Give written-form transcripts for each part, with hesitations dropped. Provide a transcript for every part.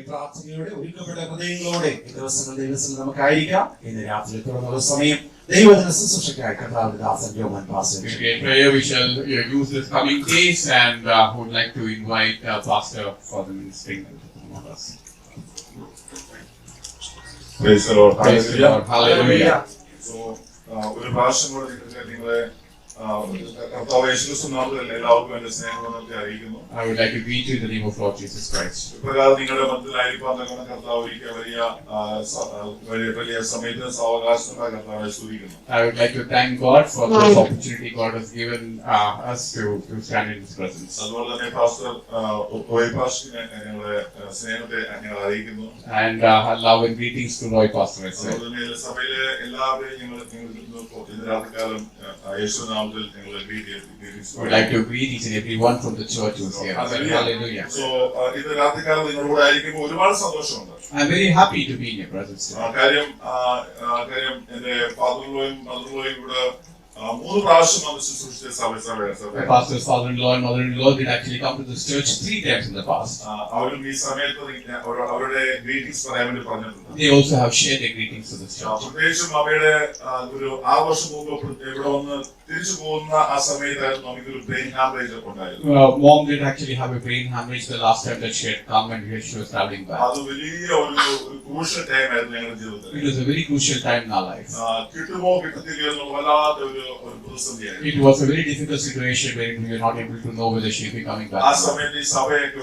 പ്രാർത്ഥനയോടെ ഒരുക്കപ്പെട്ട ഹൃദയങ്ങളോടെ ഈ ദിവസങ്ങൾ ദൈവത്തിൽ നമുക്കായിരിക്കാം. ഇന്ന് രാത്രി തുറന്നുള്ള സമയം ദൈവജന ശുശ്രൂഷയ്ക്കായി കർത്താവിന്റെ ദാസൻ Joman pastor. We shall use this coming days and would like to invite Pastor for the ministering among us. Praise the Lord. Praise the Lord. Hallelujah. So, ഒരു പ്രാവശ്യം കൂടെ നിങ്ങളെ കർത്താവ് യേശുക്രിസ്തു നാമത്തിൽ എല്ലാവർക്കും എന്റെ സ്നേഹത്തെ അറിയിക്കുന്നു. I would like to greet you in the name of Lord Jesus Christ. ഇപ്രകാരം നിങ്ങളുടെ മധ്യത്തിലായിരിക്കാൻ തന്നെ കർത്താവ് ഒരിക്കൽ വലിയ സമയത്തിന് സാവകാശത്തിനുള്ള കർത്താവെ സ്തുതിക്കുന്നു. I would like to thank God for this opportunity God has given us to stand in His presence. അതുപോലെ തന്നെ പാസ്റ്റർ പാസ്റ്ററിനെ ഞങ്ങളുടെ സ്നേഹത്തെ ഞങ്ങൾ അറിയിക്കുന്നു. And love and greetings to Roy Pastor as well. അതുപോലെ തന്നെ സഭയിലെ എല്ലാവരെയും ഞങ്ങൾ ഇന്ന് രാത്രികാലം യേശു നാമത്തിൽ ഞങ്ങൾ I would like to greet each and every one from the church who is here. Hallelujah. So ഇന്ന് രാത്രികാലം നിങ്ങളോട് ആയിരിക്കുമ്പോൾ ഒരുപാട് സന്തോഷമുണ്ട്. I am very happy to be in your presence today. കാര്യം എന്റെ ഫാദറിലോയും മദറിലോയും ഇവിടെ 3 പ്രാവശ്യം വന്ന് ശുശ്രൂഷിച്ച സഭയുടെ Pastor's father-in-law and mother-in-law did actually come to this church 3 times in the past. അവരും ഈ സമയത്ത് അവരുടെ ഗ്രീറ്റിംഗ്സ് പറയാൻ വേണ്ടി പറഞ്ഞിട്ടുണ്ട്. They also have shared their greetings to this church. പ്രത്യേകിച്ചും അവയുടെ ഒരു 6 വർഷം മുമ്പ് ഇവിടെ വന്ന് തിരിച്ചു പോകുന്ന ആ സമയത്തായിരുന്നു നമുക്കൊരു ബ്രെയിൻ ഹാമറേജ് ഉണ്ടായിരുന്നു. Mom did actually have a brain hemorrhage the last time that she had come and here she was traveling back. അത് വലിയ ഒരു ക്രൂഷ്യൽ ടൈം ആയിരുന്നു ഞങ്ങളുടെ ജീവിതത്തിൽ. It was a very crucial time in our life. കിട്ടുമോ കിട്ടത്തില്ലയോ എന്നുള്ള വല്ലാത്ത ഒരു പ്രതിസന്ധിയായിരുന്നു. It was a very difficult situation where we were not able to know whether she would be coming back. ആ സമയത്ത് ഈ സഭയൊക്കെ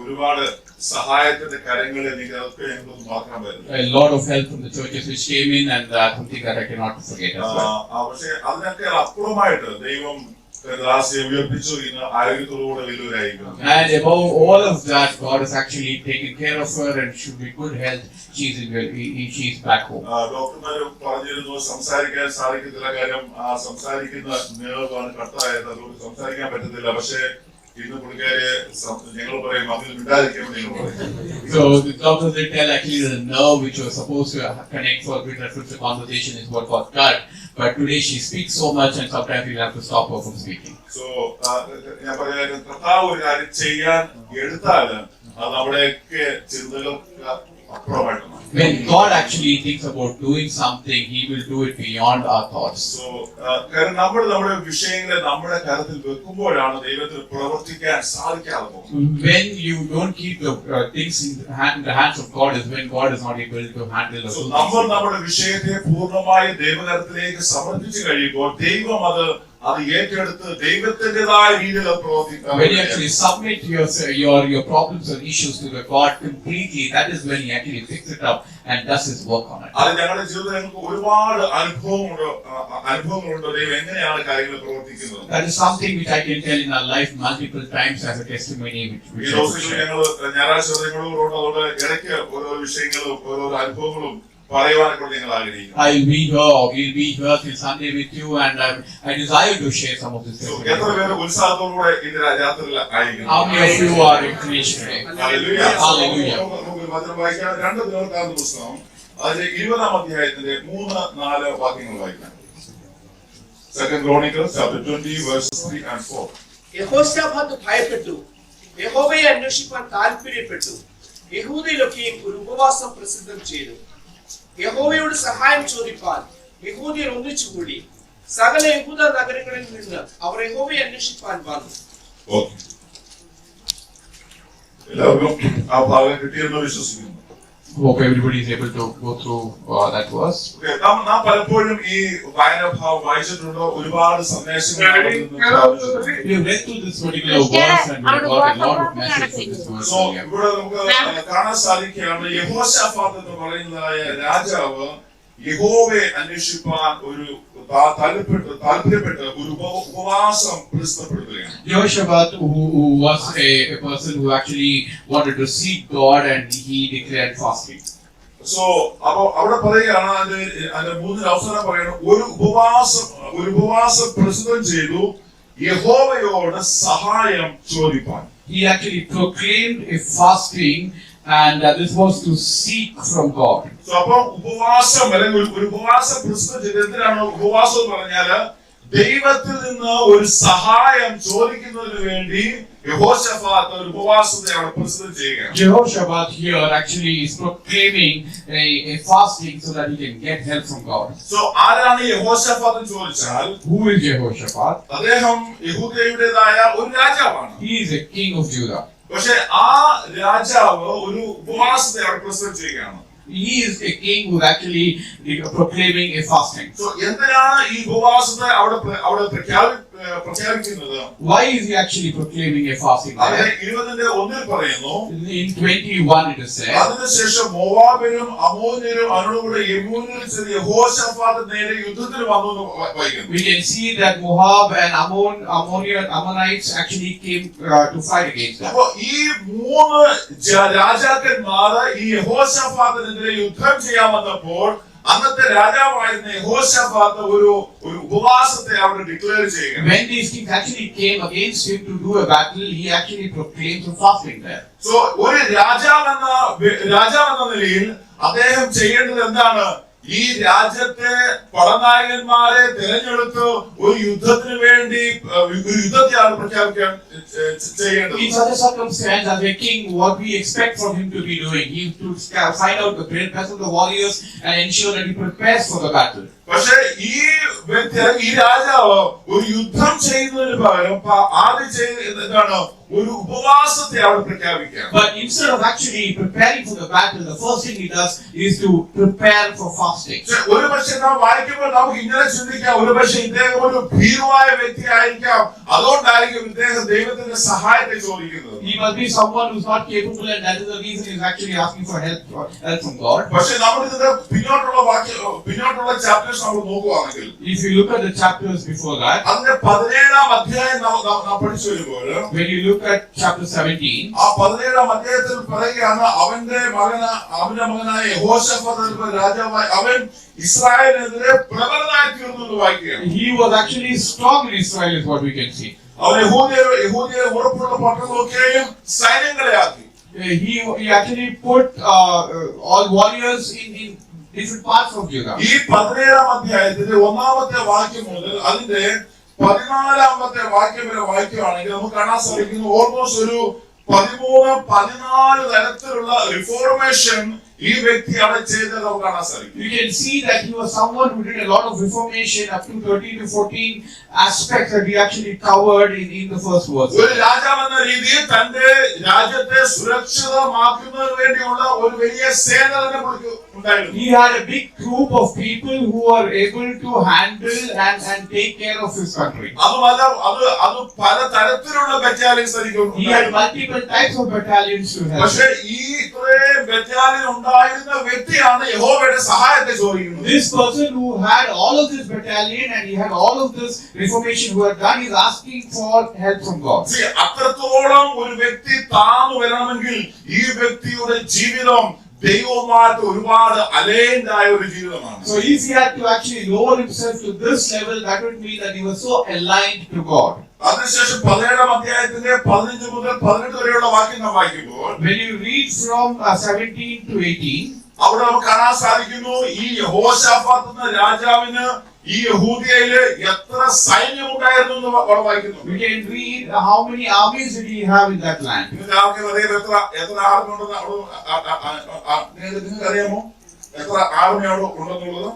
ഒരുപാട് സഹായത്തിന്റെ കരങ്ങളിൽ നിങ്ങൾക്ക് ഞങ്ങൾക്ക് മാത്രം വരുന്നു. A lot of help from the churches which came in and something that I cannot forget as well. പക്ഷേ അതിനൊക്കെ അപ്പുറമായിട്ട് ദൈവം ദാസിയെ ഉയർപ്പിച്ചു. ഇന്ന് ആരോഗ്യത്തോടുകൂടെ വലിയവരായിരിക്കുന്നു. And above all of that, God has actually taken care of her and she will be good health. She's back home. ഡോക്ടർമാർ പറഞ്ഞിരുന്നു സംസാരിക്കാൻ സാധിക്കത്തില്ല, കാര്യം സംസാരിക്കുന്ന നേർവാണ് കട്ടായത്, അതുകൊണ്ട് സംസാരിക്കാൻ പറ്റത്തില്ല. പക്ഷേ ഇന്ന് പുള്ളിക്കാരെ ഞങ്ങൾ പറയും അതിൽ മിണ്ടാതിരിക്കാൻ നിങ്ങൾ പറയും. So the doctors did tell actually the nerve which was supposed to connect for good reference to conversation is what got cut. But today she speaks so much and sometimes we'll have to stop her from speaking. So ഞാൻ പറയാൻ കർത്താവ് ഒരു കാര്യം ചെയ്യാൻ എടുത്താൽ അത് നമ്മുടെയൊക്കെ ചിന്തകൾക്ക് അപ്പുറമായിട്ടാണ്. When God actually thinks about doing something, He will do it beyond our thoughts. So കാരണം നമ്മുടെ വിഷയങ്ങളെ നമ്മുടെ കരത്തിൽ വെക്കുമ്പോഴാണ് ദൈവത്തിന് പ്രവർത്തിക്കാൻ സാധിക്കാതെ പോകുന്നത്. When you don't keep the things in the hands of God is when God is not able to handle the things. നമ്മുടെ വിഷയത്തെ പൂർണ്ണമായി ദൈവകരത്തിലേക്ക് സമർപ്പിച്ചു കഴിയുമ്പോൾ ദൈവം അത് ഏറ്റെടുത്ത് ദൈവത്തിന്റേതായ രീതിയിൽ പ്രവർത്തിക്കും. When you actually submit your problems or issues to the God completely, that is when He actually picks it up and does His work on it. അത് ഞങ്ങളുടെ ജീവിതത്തിൽ നമുക്ക് ഒരുപാട് അനുഭവങ്ങളുണ്ട് ദൈവം എങ്ങനെയാണ് കാര്യങ്ങൾ പ്രവർത്തിക്കുന്നത്. That is something which I can tell in our life multiple times as a testimony which ഞങ്ങൾ ഞായറാഴ്ച അതുകൊണ്ട് ഇടയ്ക്ക് ഓരോ വിഷയങ്ങളും ഓരോ അനുഭവങ്ങളും പറയാനൊക്കെ ഞങ്ങൾ ആഗ്രഹിക്കുന്നു. I'll be here or we'll be here till Sunday with you and I desire to share some of this testimony. എത്ര പേര് ഉത്സാഹത്തോടെ ഇന്ന് രാത്രിയിൽ ആയിരിക്കുന്നു? How many of you are encouraged today? Hallelujah. Hallelujah. നമുക്ക് വചനം വായിക്കാം. 2 ദിനവൃത്താന്ത പുസ്തകം അതിലെ 20-ാം അധ്യായത്തിന്റെ 3-4 വാക്യങ്ങൾ വായിക്കാം. 2 Chronicles chapter 20 verses 3 and 4. Jehoshaphat ഭയപ്പെട്ടു, യഹോവയെ അന്വേഷിപ്പാൻ താല്പര്യപ്പെട്ടു. യഹൂദയിലൊക്കെയും ഒരു ഉപവാസം പ്രസിദ്ധം ചെയ്തു. യഹോവയോട് സഹായം ചോദിപ്പാൻ യഹൂദയർ ഒന്നിച്ചുകൂടി. സകല യഹൂദ നഗരങ്ങളിൽ നിന്ന് അവർ യഹോവയെ അന്വേഷിപ്പാൻ വന്നു. എല്ലാവർക്കും ആ ഭാഗം കിട്ടിയെന്ന് വിശ്വസിക്കുന്നു. Hope everybody is able to go through that verse. നാം പലപ്പോഴും ഈ വായനാഭാവം വായിച്ചിട്ടുണ്ടോ? ഒരുപാട് സന്ദേശങ്ങൾ We have read through this particular verse and we have got a lot of message from this verse. So ഇവിടെ നമുക്ക് കാണാൻ സാധിക്കുകയാണ് യഹോശാഫാത്ത് എന്ന് പറയുന്നതായ രാജാവ് യഹോവയെ അന്വേഷിപ്പാൻ ഒരു താല്പര്യപ്പെട്ട് ഒരു ഉപവാസം പ്രസിദ്ധപ്പെടുത്തുകയാണ്. Yehoshaphat, who was a person who actually wanted to seek God and he declared fasting. So അവിടെ പറയുകയാണ് അതിന്റെ 3 അവസരം പറയുന്നു. ഒരു ഉപവാസം പ്രസിദ്ധം ചെയ്തു യഹോവയോട് സഹായം ചോദിപ്പാൻ. He actually proclaimed a fasting and this was to seek from God. So അപ്പോൾ ഉപവാസം അല്ലെങ്കിൽ ഒരു ഉപവാസം പ്രസിദ്ധം ചെയ്ത് എന്തിനാണ് ഉപവാസം എന്ന് പറഞ്ഞാൽ ദൈവത്തിൽ നിന്ന് ഒരു സഹായം ചോദിക്കുന്നതിന് വേണ്ടി യഹോശഫാത്ത് ഒരു ഉപവാസത്തെ അവിടെ പ്രസിദ്ധം ചെയ്യുകയാണ്. Jehoshaphat here actually is proclaiming a fasting so that he can get help from God. So ആരാണ് യഹോശഫാത്ത് എന്ന് ചോദിച്ചാൽ, Who is Jehoshaphat? അദ്ദേഹം യഹൂദയുടേതായ ഒരു രാജാവാണ്. He is a king of Judah. പക്ഷെ ആ രാജാവ് ഒരു ഉപവാസത്തെ അവിടെ പ്രസിദ്ധം ചെയ്യുകയാണ്. He is a king who is actually proclaiming a fasting. So എന്തിനാണ് ഈ ഉപവാസത്തെ അവിടെ പ്രഖ്യാപിക്കുന്നത്? Why is he actually proclaiming a fasting അവിടെ there? 20:1 പറയുന്നു, In 21 it is said, അതിനുശേഷം മോവാബിനും അമ്മോന്യരും അവനോടുകൂടെ യെബൂസിൽ ചെന്ന് യഹോശഫാത്ത് നേരെ യുദ്ധത്തിന് വന്നു എന്ന് വായിക്കുന്നു. we can see that Moab and Ammonites actually came to fight against them. അപ്പൊ ഈ മൂന്ന് രാജാക്കന്മാർ ഈ യഹോശഫാത്തിനെതിരെ യുദ്ധം ചെയ്യാൻ വന്നപ്പോൾ അന്നത്തെ രാജാവായിരുന്ന യഹോശഫാത്ത് ഒരു ഉപവാസത്തെ അവിടെ ഡിക്ലെയർ ചെയ്യുകയാണ്. When these kings actually came against him to do a battle, he actually proclaimed a fasting there. So ഒരു രാജാവെന്ന നിലയിൽ അദ്ദേഹം ചെയ്യേണ്ടത് എന്താണ്? ഈ രാജ്യത്തെ പടനായകന്മാരെ തിരഞ്ഞെടുത്ത് ഒരു യുദ്ധത്തിന് വേണ്ടി ഒരു യുദ്ധത്തെയാണ് പ്രഖ്യാപിക്കാൻ ചെയ്യേണ്ടത്. In such a circumstance, as a king, what we expect from him to be doing, he to find out the best of the warriors and ensure that he prepares for the battle. പക്ഷെ ഈ രാജാവ് ഒരു യുദ്ധം ചെയ്യുന്നതിന് പകരം ആദ്യം ചെയ്യുന്നത് എന്താണ്? ഒരു ഉപവാസത്തെ അവിടെ പ്രഖ്യാപിക്കാം. But instead of actually preparing for the battle, the first thing he does is to prepare for fasting. ഒരു പക്ഷെ നാം വായിക്കുമ്പോൾ നമുക്ക് ഇങ്ങനെ ചിന്തിക്കാം, ഒരു പക്ഷെ ഇദ്ദേഹം ഒരു ഭീരുവായ വ്യക്തിയായിരിക്കാം, അതുകൊണ്ടായിരിക്കും ഇദ്ദേഹം ദൈവത്തിന്റെ സഹായത്തെ ചോദിക്കുന്നത്. He must be someone who's not capable, and that is the reason he's actually asking for help from God. പക്ഷെ നമ്മൾ ഇതിന്റെ പിന്നോട്ടുള്ള ചാപ്റ്റേഴ്സ് നമ്മൾ നോക്കുകയാണെങ്കിൽ, If you look at the chapters before that, അതിന്റെ 17-ാം അധ്യായം നാം പഠിച്ചു വരുമ്പോൾ, when you look at chapter 17, ആ 17-ാം അധ്യായത്തിൽ പറയുകയാണ്, അവന്റെ മകനായ യഹോശഫാത്ത് രാജാവായി അവൻ ഇസ്രായേലിനെതിരെ പ്രബലനായി തീർന്നു എന്ന് വായിക്കുകയാണ്. he was actually strong in Israel, is what we can see. അവൻ യഹൂദിയെ ഉറപ്പുള്ള പട്ടണമൊക്കെയും സൈന്യങ്ങളെ ആക്കി. He actually put all warriors in different parts of Judah. ഈ 17-ാം അധ്യായത്തിന്റെ 1-ാമത്തെ വാക്യം മുതൽ അതിന്റെ 14-ാമത്തെ വാക്യം വരെ വായിക്കുകയാണെങ്കിൽ നമുക്ക് കാണാൻ സാധിക്കുന്നു, ഓൾമോസ്റ്റ് ഒരു 13-14 തരത്തിലുള്ള റിഫോർമേഷൻ ഈ വ്യക്തി അവിടെ ചെയ്തത് നമുക്ക് കാണാൻ സാധിക്കും. You can see that he was someone who did a lot of reformation up to 13 to 14 aspects that he actually covered in the first verse. ഒരു രാജാവെന്ന രീതിയിൽ തന്റെ രാജ്യത്തെ സുരക്ഷിതമാക്കുന്നതിന് വേണ്ടിയുള്ള ഒരു വലിയ സേന തന്നെ ഉണ്ടായിരുന്നു. He had a big group of people who were able to handle and take care of his country. അതുമല്ല അത് പല തരത്തിലുള്ള battalions He had multiple types of battalions to help. പക്ഷേ ഈ ഇത്രയും ബറ്റാലിയൻ ഉണ്ടായിരുന്ന വ്യക്തിയാണ് യഹോവയുടെ സഹായത്തെ ചോദിക്കുന്നത്. This person who had all of this battalion and he had all of this reformation who had done is asking for help from God. അത്രത്തോളം ഒരു വ്യക്തി താന്നു വരണമെങ്കിൽ ഈ വ്യക്തിയുടെ ജീവിതം ദൈവവുമായിട്ട് ഒരുപാട് അലൈൻഡ് ആയ ഒരു ജീവിതമാണ്. So if he had to actually lower himself to this level, that would mean that he was so aligned to God. അതിനുശേഷം 17-ാം അധ്യായത്തിന്റെ 15 മുതൽ 18 വരെയുള്ള വാക്യം നാം വായിക്കുമ്പോൾ, When you read from 17 to 18, അവിടെ നമുക്ക് കാണാൻ സാധിക്കുന്നു, ഈ യഹോശാഫാത്ത് എന്ന രാജാവിന് ഈ യഹൂദിയയില് എത്ര സൈന്യം ഉണ്ടായിരുന്നു എന്ന് അവിടെ വായിക്കുന്നു. we can read how many armies did he have in that land. നിങ്ങൾക്ക് അറിയാം എത്ര ആർമി ഉണ്ടെന്ന് നിങ്ങൾക്ക് അറിയാമോ? എത്ര ആർമി അവിടെ ഉണ്ടെന്നുള്ളത്?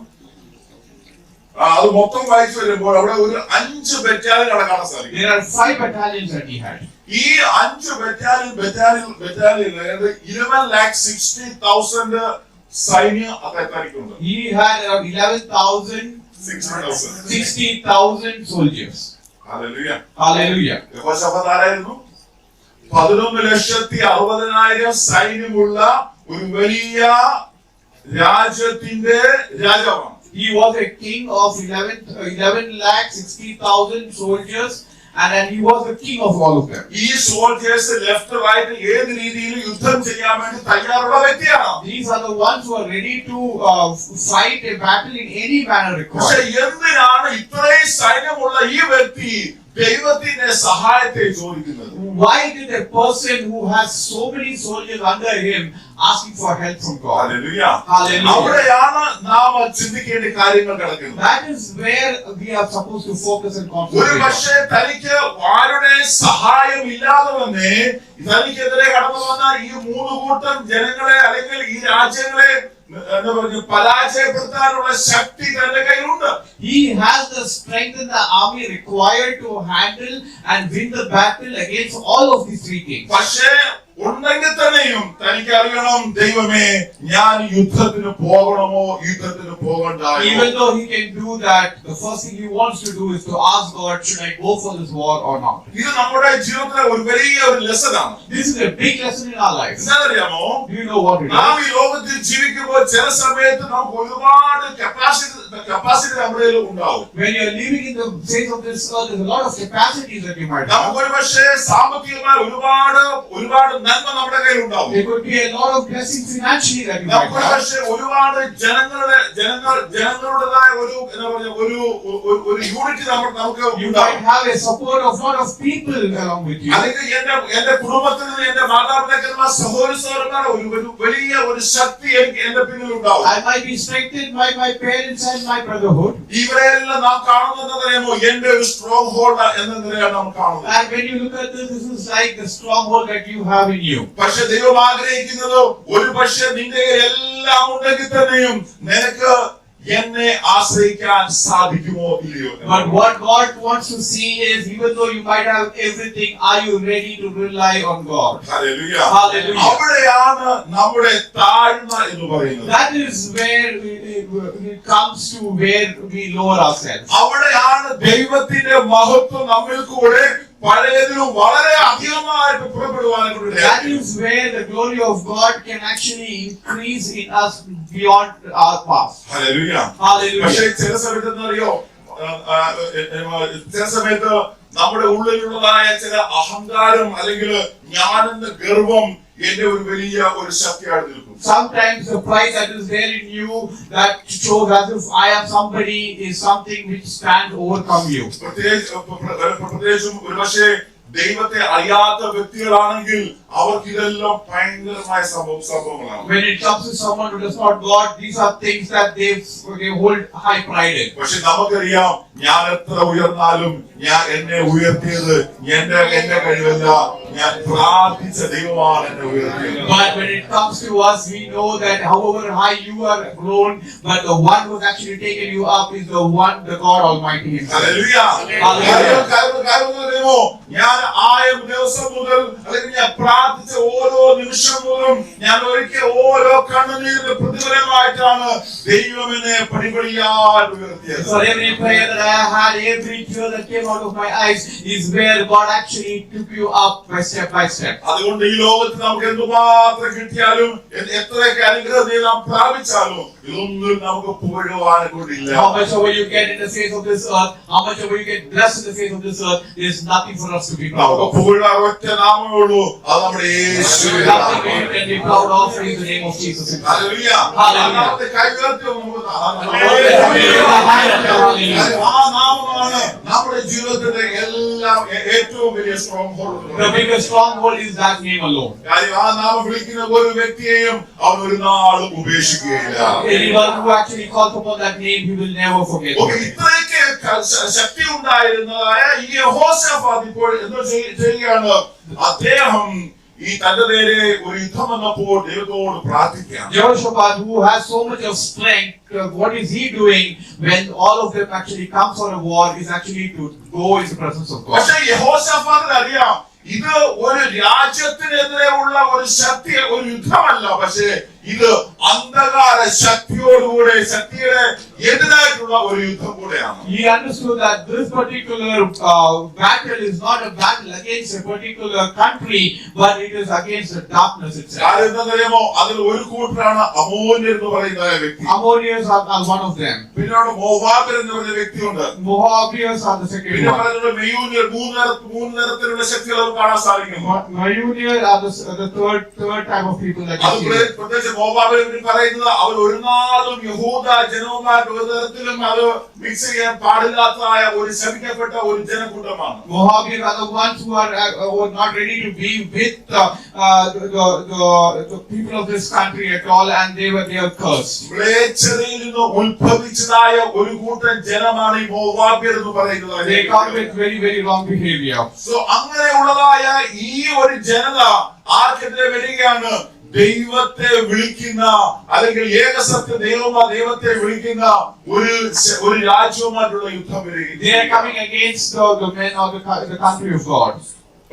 അത് മൊത്തം വായിച്ചു വരുമ്പോൾ അവിടെ ഒരു 5 ബറ്റാലിയൻ അവിടെ കാണാൻ സാധിക്കും. There are 5 battalions that he had. ഈ 5 ബറ്റാലിയൻ 11,60,000 സൈന്യം അത്തായിരിക്കുന്നുണ്ട്. He had around 11,60,000 soldiers. Hallelujah. Hallelujah. Jehoshaphat ആരായിരുന്നു? 11,60,000 സൈന്യമുള്ള ഒരു വലിയ രാജ്യത്തിന്റെ രാജാവാണ്. He was a king of 11,60,000 soldiers, and then he was the king of all of them. ഈ സോൾജേഴ്സ് ലെഫ്റ്റ് റൈറ്റ് ഏത് രീതിയിൽ യുദ്ധം ചെയ്യാൻ വേണ്ടി തയ്യാറുള്ള വ്യക്തിയാണ്. These are the ones who are ready to fight a battle in any manner പക്ഷെ required. എന്തിനാണ് ഇത്രയും സൈന്യമുള്ള ഈ വ്യക്തി ദൈവത്തിന്റെ സഹായത്തെ ചോദിക്കുന്നത്? Why did a person who has so many soldiers under him asking for help from God. Hallelujah. Hallelujah. അവിടെയാണ് നാം ചിന്തിക്കേണ്ട കാര്യങ്ങൾ കിടക്കുന്നത്. That is where we are supposed to focus and ഒരു concentrate on. പക്ഷേ തനിക്ക് ആരുടെ സഹായം ഇല്ലാതെ തന്നെ തനിക്കെതിരെ കടന്നു വന്ന ഈ മൂന്ന് കൂട്ടം ജനങ്ങളെ അല്ലെങ്കിൽ ഈ രാജ്യങ്ങളെ എന്താ പറഞ്ഞു പരാജയപ്പെടുത്താനുള്ള ശക്തി തന്റെ കയ്യിലുണ്ട്. He has the strength in the army required to handle and win the battle against all of these three kings. പക്ഷേ ഉണ്ടെങ്കിൽ തന്നെയും തനിക്ക് അറിയണം, ദൈവമേ ഞാൻ യുദ്ധത്തിന് പോകണമോ യുദ്ധത്തിന് പോകണ്ടായോ. Even though he can do that, the first thing he wants to do is to ask God, should I go for this war or not? ഇത് നമ്മുടെ ജീവിതത്തിലെ ഒരു വലിയ ഒരു ലെസനാണ്. This is a big lesson in our lives. എന്താണെന്നറിയാമോ? Do you know what it നാം is? ഈ ലോകത്തിൽ ജീവിക്കുമ്പോൾ ചില സമയത്ത് നമുക്ക് ഒരുപാട് കപ്പാസിറ്റി നമ്മുടെ കയ്യിൽ ഉണ്ടാവും. When you are living in the face of this earth, there's a lot of capacities that you might have. നമുക്ക് ഒരു പക്ഷേ സാമ്പത്തികമായ ഒരുപാട് നന്മ നമ്മുടെ കയ്യിൽ ഉണ്ടാവും. There could be a lot of blessings financially that you might നമുക്ക് ഒരു have. പക്ഷേ ഒരുപാട് ജനങ്ങളുടേതായ ഒരു എന്താ പറയുക ഒരു യൂണിറ്റ് നമുക്ക് You ഉണ്ടാവും. might have a support of a lot of people along with you. അല്ലെങ്കിൽ എന്റെ കുടുംബത്തിൽ നിന്ന് എന്റെ മാതാപിതാക്കന്മാർ സഹോദരന്മാരുടെ ഒരു വലിയ ഒരു ശക്തി എനിക്ക് എന്റെ പിന്നിൽ ഉണ്ടാവും. I might be strengthened by my parents and my brotherhood. ഇവരെല്ലാം നാം കാണുന്നത് അറിയാമോ? എന്റെ ഒരു സ്ട്രോങ് ഹോൾഡ് എന്ന നിലയാണ് നാം കാണുന്നത്. And when you look at this, this is like the stronghold that you have in you. പക്ഷെ ദൈവം ആഗ്രഹിക്കുന്നത് ഒരു പക്ഷെ നിന്റെ എല്ലാം ഉണ്ടെങ്കിൽ തന്നെയും നിനക്ക് എന്നെ ആശ്രയിക്കാൻ സാധിക്കുമോ ഇല്ലയോ? But what God wants to see is, even though you might have everything, are you ready to rely on God? Hallelujah. Hallelujah. അവിടെയാണ് നമ്മുടെ താഴ്മ എന്ന് പറയുന്നത്. That is where it comes to where we lower ourselves. അവിടെയാണ് ദൈവത്തിന്റെ മഹത്വം നമ്മിൽ കൂടെ പഴയതിലും വളരെ അധികമായിട്ട് പുറപ്പെടുവാനായിട്ട്. That is where the glory of God can actually increase in us beyond our past. Hallelujah. Hallelujah. പക്ഷേ ചില സമയത്ത് എന്താണെന്നറിയോ? ചില സമയത്ത് നമ്മുടെ ഉള്ളിലുള്ളതായ ചില അഹങ്കാരം അല്ലെങ്കിൽ ഞാനെന്ന ഗർവം എന്റെ ഒരു വലിയ ഒരു ശക്തിയായിട്ട് നിൽക്കും. Sometimes the pride that is there in you that shows as if I am somebody is something which stands overcome you. പ്രത്യേകിച്ചും ഒരു പക്ഷേ ദൈവത്തെ അറിയാത്ത വ്യക്തികളാണെങ്കിൽ അവർക്ക് ഇതെല്ലാം ഭയങ്കരമായ സംഭവങ്ങളാണ്. When it comes to someone who does not God, these are things that they hold high pride in. പക്ഷെ നമുക്കറിയാം, ഞാൻ എത്ര ഉയർന്നാലും ഞാൻ എന്നെ ഉയർത്തിയത് എന്റെ കഴിവല്ല, ഞാൻ പ്രാർത്ഥിച്ച ദൈവമാണ് എന്നെ ഉയർത്തിയത്. But when it comes to us, we know that however high you are grown, but the one who has actually taken you up is the one, the God Almighty himself. Hallelujah. ഞാൻ 1000 ദിവസം മുതൽ അല്ലെങ്കിൽ ഞാൻ പ്രാർത്ഥിച്ച ഓരോ നിമിഷം മുതലും ഞാൻ ഒരിക്കൽ ഓരോ കണ്ണുനീരിന്റെ പ്രതിഫലമായിട്ടാണ് ദൈവം എന്നെ പടിപടിയായി ഉയർത്തിയത്. For every prayer that I had, every tear that came out of my eyes is where God actually took you up by step. അതുകൊണ്ട് ഈ ലോകത്ത് നമുക്ക് എന്തുമാത്രം കിട്ടിയാലും എത്രയൊക്കെ അനുഗ്രഹത്തെ നാം പ്രാപിച്ചാലും ഇതൊന്നും നമുക്ക് പുകഴുവാനെ കൊണ്ടില്ല. How much ever you get in the face of this earth, how much ever you get blessed in the face of this earth, there is nothing for us to be proud of. പുകഴാൻ ഒറ്റ നാമമേ ഉള്ളൂ, അത് നമ്മുടെ യേശുവിന്റെ Nothing we നാമമാണ്. can be proud of is the name of Jesus. Hallelujah. Hallelujah. നാമത്തെ കൈയുയർത്തി നമുക്ക് Hallelujah. Hallelujah. ആ നാമമാണ് നമ്മുടെ ജീവിതത്തിന്റെ എല്ലാം ഏറ്റവും വലിയ strong hold. The biggest stronghold is that name alone. കാര്യം ആ നാമം വിളിക്കുന്ന ഒരു വ്യക്തിയെയും അവൻ ഒരു നാളും ഉപേക്ഷിക്കുകയില്ല. Anyone who actually calls upon that name, he will never forget. ഇത്രയൊക്കെ ശക്തി ഉണ്ടായിരുന്നതായ ഈ യഹോശാഫാത്ത് ഇപ്പോൾ എന്താ ചെയ്യുകയാണ്? അദ്ദേഹം ഈ തന്റെ നേരെ ഒരു യുദ്ധം വന്നപ്പോൾ ദൈവത്തോട് പ്രാർത്ഥിക്കുകയാണ്. Jehoshaphat, who has so much of strength, what is he doing when all of them actually come for a war? Is actually to go in the presence of God. പക്ഷേ യഹോശാഫാത്തിന് അറിയാം, ഇത് ഒരു രാജ്യത്തിനെതിരെ ഉള്ള ഒരു ശക്തി, ഒരു യുദ്ധമല്ല, പക്ഷേ ഇത് അന്ധകാര ശക്തിയോടുകൂടെ ശക്തിയുടെ എതിരായിട്ടുള്ള ഒരു യുദ്ധം കൂടെയാണ്. He understood that this particular battle is not a battle against a particular country, but it is against the darkness itself. കാര്യം എന്താണെന്നറിയാമോ? അതിൽ ഒരു കൂട്ടരാണ് അമ്മോന്യർ എന്ന് പറയുന്ന വ്യക്തി. Ammonians are one of them. പിന്നീട് മോവാബർ എന്ന് പറയുന്ന വ്യക്തിയുണ്ട്. Moabians are the second പിന്നെ one. പറയുന്നത് മെയൂന്യർ, മൂന്ന് തരത്തിലുള്ള ശക്തികൾ നമുക്ക് കാണാൻ സാധിക്കും. Mayunians are the third type of people that you see. പ്രത്യേകിച്ച് മോവാബിനെ പറയുന്നത് അവർ ഒരു നാളും യഹൂദ ജനവുമായിട്ട് ഒരു തരത്തിലും അത് മിക്സ് ചെയ്യാൻ പാടില്ലാത്തതായ ഒരു ശപിക്കപ്പെട്ട ഒരു ജനക്കൂട്ടമാണ്. Moabites are the ones who are not ready to be with the people of this country at all, and they are cursed. മ്ലേച്ഛതയിൽ നിന്ന് ഉത്ഭവിച്ചതായ ഒരു കൂട്ടം ജനമാണ് ഈ മോവാബ്യർ എന്ന് പറയുന്നത്. They come with very, very wrong behavior. So അങ്ങനെയുള്ളതായ ഈ ഒരു ജനത ആർക്കെതിരെ വരികയാണ്? ദൈവത്തെ വിളിക്കുന്ന അല്ലെങ്കിൽ ഏകസത്യ ദൈവത്തെ വിളിക്കുന്ന ഒരു രാജ്യവുമായിട്ടുള്ള യുദ്ധം വരികയാണ്. They are coming against the men of the country of God.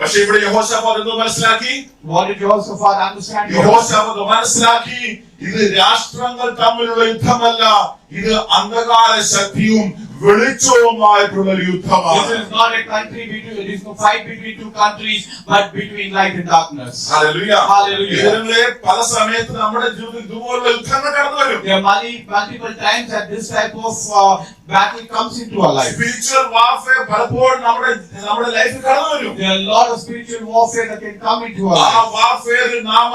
പക്ഷെ ഇവിടെ യഹോശാഫാത്ത് എന്തോ മനസ്സിലാക്കി? What did Jehoshaphat understand? Jehoshaphat മനസ്സിലാക്കി, ഇത് രാഷ്ട്രങ്ങൾ തമ്മിലുള്ള യുദ്ധമല്ല, ഇത് അന്ധകാര ശക്തിയും വെളിച്ചവുമായിട്ടുള്ള യുദ്ധമാണ്. This is not a country between, it is no fight between two countries, but between light and darkness. Hallelujah. Hallelujah. ഇതിലെ പല സമയത്ത് നമ്മുടെ ജീവിതത്തിൽ ഇതുപോലുള്ള യുദ്ധങ്ങൾ കടന്നു വരും. There are multiple times that this type of battle comes into our life. Spiritual warfare പലപ്പോഴും നമ്മുടെ ലൈഫിൽ കടന്നു വരും. There are a lot of spiritual warfare that can come into our ആ life. വാർഫെയറിൽ നാം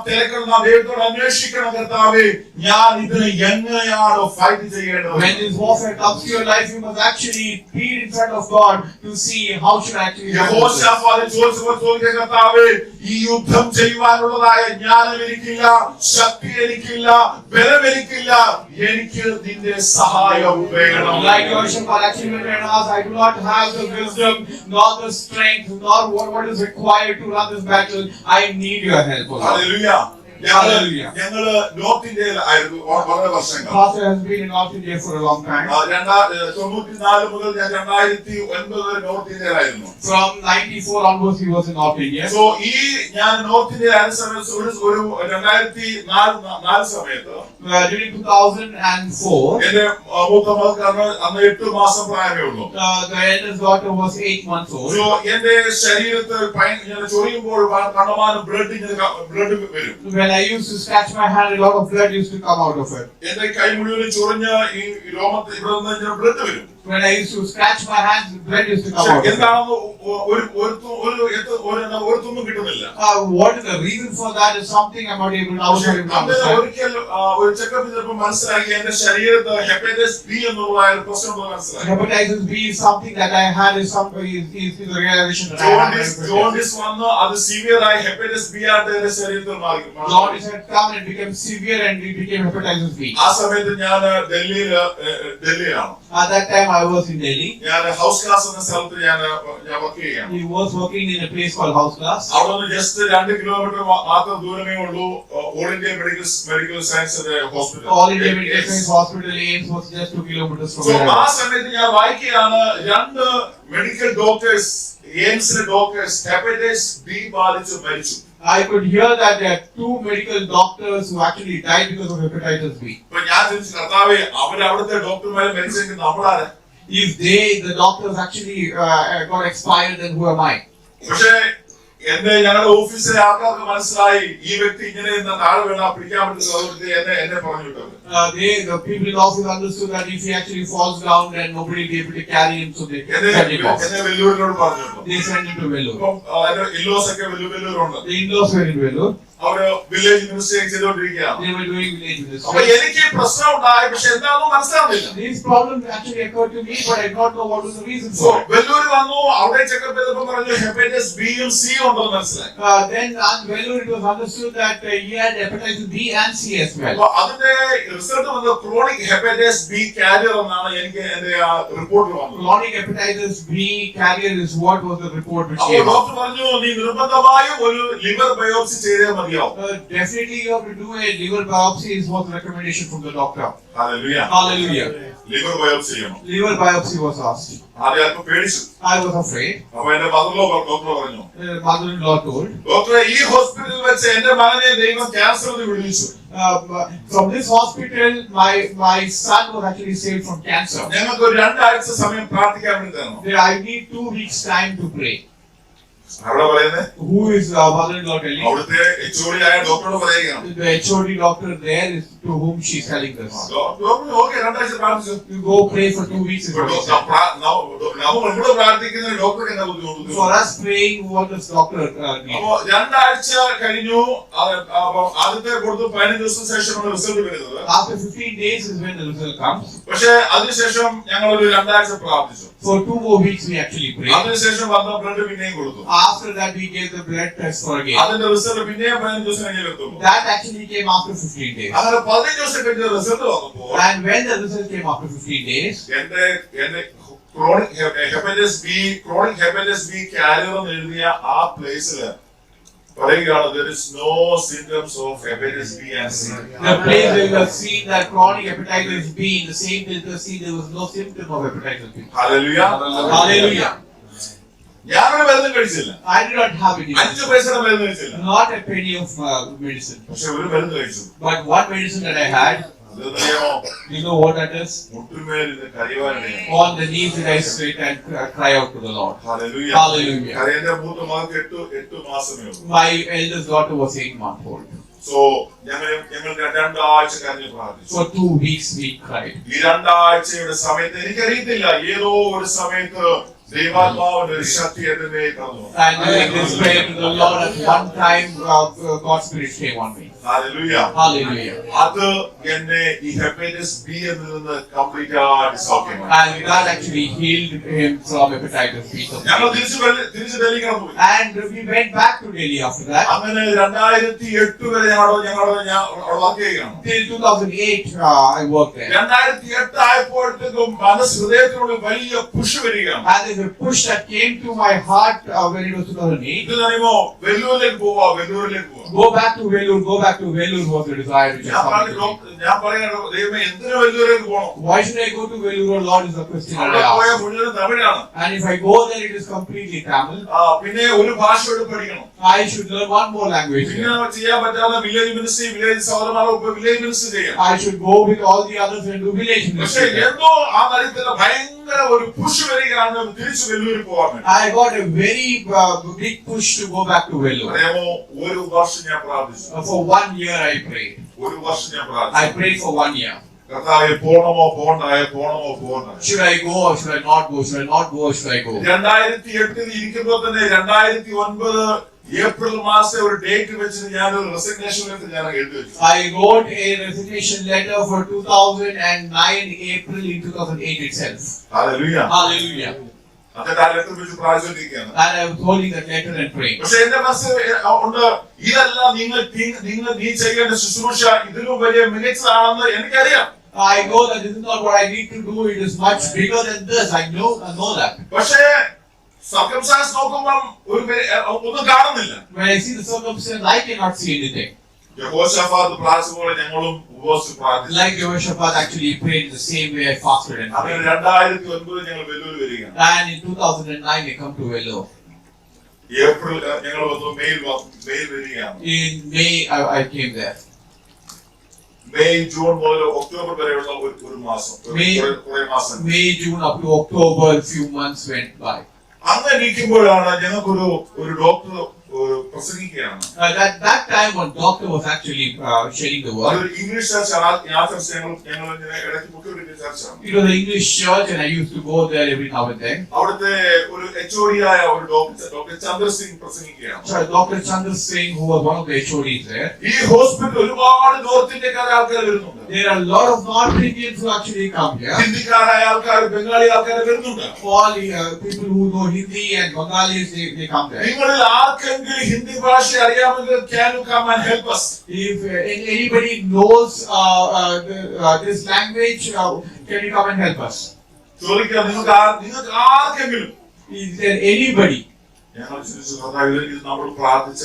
തിരക്കണം, നാം ദൈവത്തോട് അന്വേഷിക്കണം, കർത്താവേ ഞാൻ ഇതിനെ എങ്ങനെയാണ് ഫൈറ്റ് ചെയ്യേണ്ടത്? When this warfare comes to your life, you must actually plead in front of God to see how should I actually handle this. Jehoshaphat ചോദിച്ച കർത്താവേ, ഈ യുദ്ധം ചെയ്യുവാനുള്ളതായ ജ്ഞാനം എനിക്കില്ല, ശക്തി എനിക്കില്ല, ബലം എനിക്കില്ല, എനിക്ക് നിന്റെ സഹായം വേണം. Like Jehoshaphat actually went and asked, I do not have the wisdom, nor the strength, nor what is required to run this battle. I need your help. Hallelujah. Hallelujah. ഞങ്ങള് നോർത്ത് ഇന്ത്യയിലായിരുന്നു വളരെ വർഷങ്ങൾ. Pastor has been in North India for a long time. 94 മുതൽ ഞാൻ 2009 വരെ north ഇന്ത്യയിലായിരുന്നു. From 94 onwards, he was in North India. So ഞാൻ north ഇന്ത്യയിലായിരുന്ന സമയത്ത് ഒരു 2004 സമയത്ത് During 2004, എന്റെ മൂത്ത മകൾക്ക് അന്ന് 8 മാസം പ്രായമേ ഉള്ളൂ. the eldest daughter was 8 months old. So എന്റെ ശരീരത്തിൽ ഇങ്ങനെ ചൊറിയുമ്പോൾ കണ്ടമാനം ബ്ലഡ് വരും. When I used to scratch my hand, a lot of blood used to come out of it. എന്റെ കൈ മുഴുവൻ ചൊറിഞ്ഞ് ഈ രോമത്തിൽ ഇവിടെ നിന്ന് ബ്ലഡ് വരും. When I used to scratch my hands, blood used to come out of it. എന്താണെന്ന് ഒരു തുമ്മും കിട്ടുന്നില്ല. What is the reason for that is something I'm not able to understand. ഒരിക്കൽ ഒരു ചെക്കപ്പ് ചെയ്തപ്പോൾ മനസ്സിലാക്കി എന്റെ ശരീരത്ത് ഹെപ്പറ്റൈറ്റിസ് ബി എന്നുള്ള ഒരു പ്രശ്നം മനസ്സിലാക്കി. Hepatitis B is something that I had is a realization that I had. Jaundice വന്ന് അത് സിവിയർ ആയി ഹെപ്പറ്റൈറ്റിസ് ബി ആയിട്ട് എന്റെ ശരീരത്തിൽ മാറി. Jaundice had come and became severe and it became hepatitis B. ആ സമയത്ത് ഞാൻ ഡൽഹിയിലാണ്. At that time I was in Delhi. ഞാൻ ഹൗസ് ക്ലാസ് എന്ന സ്ഥലത്ത് ഞാൻ വർക്ക് ചെയ്യാണ്. He was working in a place called House Class. അവിടെ നിന്ന് ജസ്റ്റ് 2 കിലോമീറ്റർ മാത്രം ദൂരമേ ഉള്ളൂ ഓൾ ഇന്ത്യ മെഡിക്കൽ സയൻസിന്റെ hospital. All India Medical Science Hospital AIMS was just 2 kilometers from So there. ആ സമയത്ത് ഞാൻ വായിക്കുകയാണ് 2 മെഡിക്കൽ ഡോക്ടേഴ്സ് എയിംസിലെ ഡോക്ടേഴ്സ് ഹെപ്പറ്റൈറ്റിസ് ബി ബാധിച്ച് മരിച്ചു. I could hear that there are 2 medical doctors who actually died because of hepatitis B. അപ്പൊ ഞാൻ ചോദിച്ചു, കർത്താവേ, അവിടുത്തെ ഡോക്ടർമാരെ മരിച്ചെങ്കിൽ നമ്മളാരെ? If the doctors actually got expired, then who am I? പക്ഷേ ഞങ്ങളുടെ ഓഫീസിലെ ആൾക്കാർക്ക് മനസ്സിലായി ഈ വ്യക്തി ഇങ്ങനെ താഴെ വീണാ പിടിക്കാൻ പറ്റുന്ന എന്നെ പറഞ്ഞു വിട്ടത്. The people in the office understood that if he actually falls down, then nobody will be able to carry him, so they sent him off. എന്നെ വെല്ലൂരിനോട് പറഞ്ഞു. They sent him to Vellore. എന്റെ ഇല്ലോസ് ഒക്കെ വെല്ലൂരുണ്ട്. The in-laws were in Vellore. അവര് village investigation ചെയ്തുകൊണ്ടിരിക്കുകയാണ്. They were doing village visits. അപ്പൊ എനിക്ക് പ്രശ്നം ഉണ്ടായി, പക്ഷെ എന്താണെന്ന് മനസ്സിലാവുന്നില്ല. These problems actually occurred to me, but I did not know what was the reason So for it. Vellore വന്നു, അവിടെ ചെക്കപ്പ് ചെയ്തപ്പോൾ പറഞ്ഞു ഹെപ്പറ്റൈറ്റിസ് ബി യും സി ഉണ്ടെന്ന് മനസ്സിലായി. Then on Vellore it was understood that he had hepatitis B and C as well. അപ്പൊ അതിന്റെ result വന്നത് ക്രോണിക് ഹെപ്പറ്റൈറ്റിസ് ബി കാരിയർ എന്നാണ് എനിക്ക് എന്റെ ആ റിപ്പോർട്ടിൽ വന്നത്. Chronic hepatitis B carrier is what was the report which അപ്പോൾ came out. ഡോക്ടർ പറഞ്ഞു, നീ നിർബന്ധമായും ഒരു ലിവർ ബയോപ്സി ചെയ്തേ മതിയാവും. Definitely you have to do a liver biopsy is what the recommendation from the doctor. Hallelujah. Hallelujah. Liver biopsy ചെയ്യണം. Liver biopsy was asked. ആദ്യം അല്പം പേടിച്ചു. I was afraid. അപ്പൊ എന്റെ മദറിലോ ഡോക്ടർ പറഞ്ഞു, Mother-in-law told. ഡോക്ടറെ, ഈ ഹോസ്പിറ്റലിൽ വെച്ച് എന്റെ മകനെ ദൈവം ക്യാൻസർ വിടുവിച്ചു. From this hospital, my son was actually saved from cancer. ഞങ്ങൾക്ക് ഒരു 2 ആഴ്ച സമയം പ്രാർത്ഥിക്കാൻ വേണ്ടി തരണം. I need 2 weeks time to pray. അവിടെ പറയുന്നത് Who is mother-in-law telling? അവിടുത്തെ HOD ആയ ഡോക്ടറോട് പറയുകയാണ്. The HOD doctor there is to whom she is telling this. Doctor okay 2 ആഴ്ച പ്രാർത്ഥിച്ചു. You go pray for 2 weeks. Is what he said. നമ്മൾ പ്രാർത്ഥിക്കുന്ന ഡോക്ടർക്ക് എന്താ ബുദ്ധിമുട്ട്? For us praying, what does doctor need? അപ്പോ 2 ആഴ്ച കഴിഞ്ഞു. ആദ്യത്തെ കൊടുത്തു 15 ദിവസത്തിന് ശേഷമാണ് റിസൾട്ട് വരുന്നത്. After 15 days is when the result comes. പക്ഷേ അതിനുശേഷം ഞങ്ങൾ ഒരു 2 ആഴ്ച പ്രാർത്ഥിച്ചു. For 2 more weeks we actually prayed. അതിനുശേഷം വന്ന ബ്ലഡ് പിന്നെയും കൊടുത്തു. After that we gave the blood test for again. അതിന്റെ റിസൾട്ട് പിന്നെയും 15 ദിവസം കഴിഞ്ഞേ എത്തുള്ളൂ. That actually came after 15 days. അങ്ങനെ 15 ദിവസം കഴിഞ്ഞ റിസൾട്ട് വന്നപ്പോൾ And when the result came after 15 days, എന്റെ ക്രോണിക് ഹെപ്പറ്റൈറ്റിസ് ബി കാരിയർ എന്ന് എഴുതിയ ആ പ്ലേസിൽ പറയുകയാണ് there is no symptoms of hepatitis B and C. the place where you have seen that chronic hepatitis B, in the same filter C, there was no symptom of hepatitis B. Hallelujah. Hallelujah. ഞാനൊരു മരുന്നും കഴിച്ചില്ല. I did not have any 5 പൈസയുടെ മരുന്ന് കഴിച്ചില്ല. not a penny of medicine. പക്ഷെ ഒരു മരുന്ന് കഴിച്ചു. But one medicine that I had, അതറിയാമോ? you know what that is? മുട്ടുമേലിരുന്ന് കരയുവാനിടയായി. On the knees that I sit and cry out to the Lord. Hallelujah. Hallelujah. കരയന്റെ മൂത്ത മകൾക്ക് 8 മാസമേ ഉള്ളൂ. My eldest daughter was 8 months old. So ഞങ്ങൾ 2 ആഴ്ച കരഞ്ഞു പ്രാർത്ഥിച്ചു. For 2 weeks we cried. ഈ 2 ആഴ്ചയുടെ സമയത്ത് എനിക്കറിയത്തില്ല, ഏതോ ഒരു സമയത്ത് ദൈവാത്മാവിന്റെ ഒരു ശക്തി എന്റെ മേൽ കടന്നു. And during this prayer to the Lord, at one time God's Spirit came on me. Hallelujah. Hallelujah. അത് എന്നെ ഈ ഹെപ്പറ്റൈറ്റിസ് ബി എന്നതിൽ നിന്ന് കംപ്ലീറ്റ് ആയിട്ട് സൗഖ്യമായി. And God actually healed him from hepatitis B. ഞങ്ങൾ തിരിച്ച് ഡൽഹി കടന്നു പോയി. And we went back to Delhi after that. അങ്ങനെ 2008 വരെ ഞാൻ വർക്ക് ചെയ്യുകയാണ്. Till 2008, I worked there. 2008 ആയപ്പോഴത്തേക്കും ഹൃദയത്തിനോട് വലിയ പുഷ് വരികയാണ്. And there's a push that came to my heart when it was 2008. ഇത് അറിയുമോ, വെല്ലൂരിലേക്ക് പോവാ. Go back to Vellore was the desire which has come to me. ഞാൻ പറയുന്നത് ദൈവമേ എന്തിനു വെല്ലൂരിലേക്ക് പോകണം? Why should I go to Vellore, Lord, is the question that അവിടെ I പോയ ask. മുഴുവൻ തമിഴാണ്. And if I go there, it is completely Tamil. പിന്നെ ഒരു ഭാഷയോട് പഠിക്കണം. I should learn one more language. പിന്നെ ചെയ്യാൻ പറ്റാത്ത വില്ലേജ് മിനിസ്ട്രി, വില്ലേജ് സഹോദരന്മാരൊപ്പം വില്ലേജ് മിനിസ്ട്രി ചെയ്യാം. I should go with all the others and do village പക്ഷേ ministry. എന്തോ ആ കാര്യത്തില് ഭയങ്കര ഒരു പുഷ് വരികയാണ് തിരിച്ച് വെല്ലൂരിൽ പോകാൻ വേണ്ടി. I got a very big push to go back to Vellore. അറിയാമോ, ഒരു വർഷം ഞാൻ പ്രാർത്ഥിച്ചു. For 1 year I prayed. ഒരു വർഷം ഞാൻ I പ്രാർത്ഥിച്ചു. prayed for 1 year. കർത്താവേ പോണമോ പോണ്ടായ. Should I go or should I not go? Should I not go or should I go? 2008 ഇരിക്കുമ്പോൾ തന്നെ 2009 ഏപ്രിൽ മാസം ഒരു ഡേറ്റ് വെച്ചിട്ട് ഞാൻ ഒരു റെസിഗ്നേഷൻ ലെറ്റർ ഞാൻ എഴുതി വെച്ചു. I wrote a resignation letter for 2009 April in 2008 itself. Hallelujah. Hallelujah. എന്നിട്ട് ആ ലെറ്റർ വെച്ച് പ്രാർത്ഥിച്ചിരിക്കുകയാണ്. And I was holding that letter and praying. പക്ഷെ എന്റെ മനസ്സിൽ ഉണ്ട്, ഇതെല്ലാം നീ ചെയ്യേണ്ട ശുശ്രൂഷ ഇതിലും വലിയ മികച്ചതാണെന്ന് എനിക്കറിയാം. I know that this is not what I need to do. It is much bigger than this. I know that. പക്ഷേ സർക്കംസ്റ്റാൻസ് നോക്കുമ്പോൾ ഒന്നും കാണുന്നില്ല. When I see the circumstance, I cannot see anything. Jehoshaphat പ്രാർത്ഥിച്ചപോലെ ഞങ്ങളും ഉപവസിച്ച് പ്രാർത്ഥിച്ചു. Like Jehoshaphat actually prayed in the same way I fasted and അങ്ങനെ prayed. 2009 ഞങ്ങൾ വെല്ലൂർ വരികയാണ്. And in 2009 I come to Vellore. April ഞങ്ങൾ വന്നു, മെയിൽ വരികയാണ്. In May I came there. May June മുതൽ October വരെയുള്ള ഒരു മാസം, കുറെ മാസം. May, June up to October, a few months went by. അങ്ങനെ ഇരിക്കുമ്പോഴാണ് ഞങ്ങൾക്കൊരു doctor പ്രസംഗിക്കുകയാണ്. That time one doctor was actually sharing the word. അതൊരു ഇംഗ്ലീഷ് ചർച്ചയാണ്. ആ ചർച്ച ഞങ്ങൾ ഇടയ്ക്ക് മുഖ്യമന്ത്രി ചർച്ചയാണ്. It was an English church and I used to go there every now and then. അവിടുത്തെ ഒരു HOD ആയ ഒരു doctor Chandrasingh പ്രസംഗിക്കുകയാണ്. So Dr. Chandra Singh, who was one of the HODs there. ഈ ഹോസ്പിറ്റൽ ഒരുപാട് നോർത്ത് ഇന്ത്യക്കാരായ ആൾക്കാർ വരുന്നുണ്ട്. There are a lot of North Indians who actually come here. ഹിന്ദിക്കാരായ ആൾക്കാർ, ബംഗാളി ആൾക്കാർ വരുന്നുണ്ട്. All people who know Hindi and Bengalis, they come there. നിങ്ങളിൽ ആർക്കെങ്കിലും ഹിന്ദി ഭാഷ അറിയാമെങ്കിൽ can you come and help us? If anybody knows this language, can you come and help us? ചോദിക്കാം, നിങ്ങൾക്ക് ആർക്കെങ്കിലും. Is there anybody? ഞങ്ങൾ ചിന്തിച്ചു, കർത്താവേ, ഇത് നമ്മൾ പ്രാർത്ഥിച്ച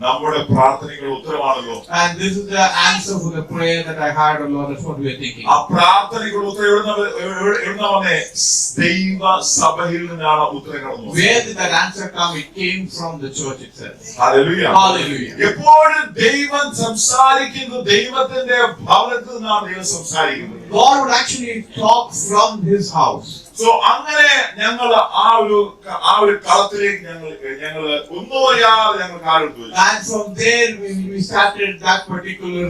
നമ്മുടെ പ്രാർത്ഥനയുടെ ഉത്തരമാണല്ലോ. And this is the answer for the prayer that I had, oh Lord. That's what we are thinking. ആ പ്രാർത്ഥനയുടെ ഉത്തരം എവിടുന്ന വന്നേ? ദൈവ സഭയിൽ നിന്നാണ് ഉത്തരം കടന്നു. Where did that answer come? It came from the church itself. Hallelujah. Hallelujah. എപ്പോഴും ദൈവം സംസാരിക്കുന്നത് ദൈവത്തിന്റെ ഭവനത്തിൽ നിന്നാണ് ദൈവം സംസാരിക്കുന്നത്. God would actually talk from His house. So അങ്ങനെ ഞങ്ങൾ ആ ഒരു കളത്തിലേക്ക് ഞങ്ങൾ ഒന്നും അറിയാതെ ഞങ്ങൾ കാലെടുത്തു വെച്ചു. And from there we started that particular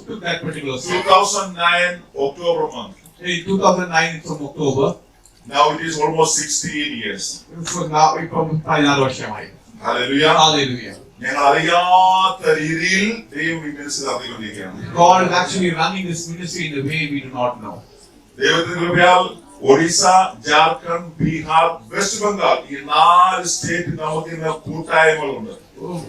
took that particular step. 2009 October month. In 2009 from October. Now it is almost 16 years. So now ഇപ്പം 16 വർഷമായി. Hallelujah. Hallelujah. ഞങ്ങൾ അറിയാത്ത രീതിയിൽ ദൈവം ഈ മിനിസ്ട്രി നടത്തിക്കൊണ്ടിരിക്കുകയാണ്. God is actually running this ministry in a way we do not know. ദൈവത്തിന്റെ കൃപയാൽ ഒറീസ, ജാർഖണ്ഡ്, ബീഹാർ, വെസ്റ്റ് ബംഗാൾ ഈ 4 സ്റ്റേറ്റ് നമുക്ക് ഇന്ന് കൂട്ടായ്മകളുണ്ട്.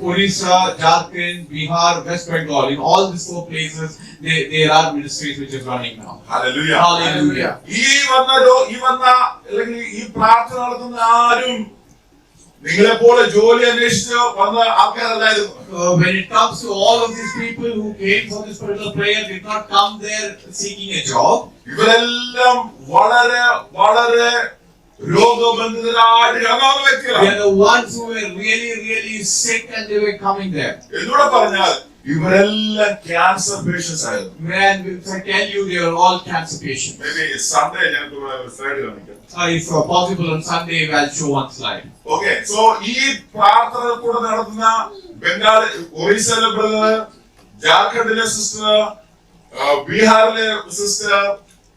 Orissa, Jharkhand, Bihar, West Bengal, in all these 4 places, there are ministries which is running now. Hallelujah. Hallelujah. ഈ വന്ന അല്ലെങ്കിൽ ഈ പ്രാർത്ഥന നടത്തുന്ന ആരും നിങ്ങളെ പോലെ ജോലി അന്വേഷിച്ച് വന്ന ആൾക്കാരല്ലായിരുന്നു. When it comes to all of these people who came for this particular prayer, did not come there seeking a job. ഇവരെല്ലാം വളരെ വളരെ രോഗബന്ധിതരായിട്ട് ഇറങ്ങാവുന്ന They വ്യക്തികളാണ്. are the ones who were really sick and they were coming there. എന്നോട് പറഞ്ഞാൽ ഇവരെല്ലാം cancer patients ആയിരുന്നു. Man, if I tell you, they are all cancer patients. Maybe Sunday ഞങ്ങൾക്ക് slide കാണിക്കാം. If possible on Sunday, I'll show one slide. Okay, so ഈ പ്രാർത്ഥന കൂടെ നടത്തുന്ന ബംഗാൾ, ഒറീസയിലെ ബ്രദർ, ജാർഖണ്ഡിലെ സിസ്റ്റർ, ബീഹാറിലെ സിസ്റ്റർ,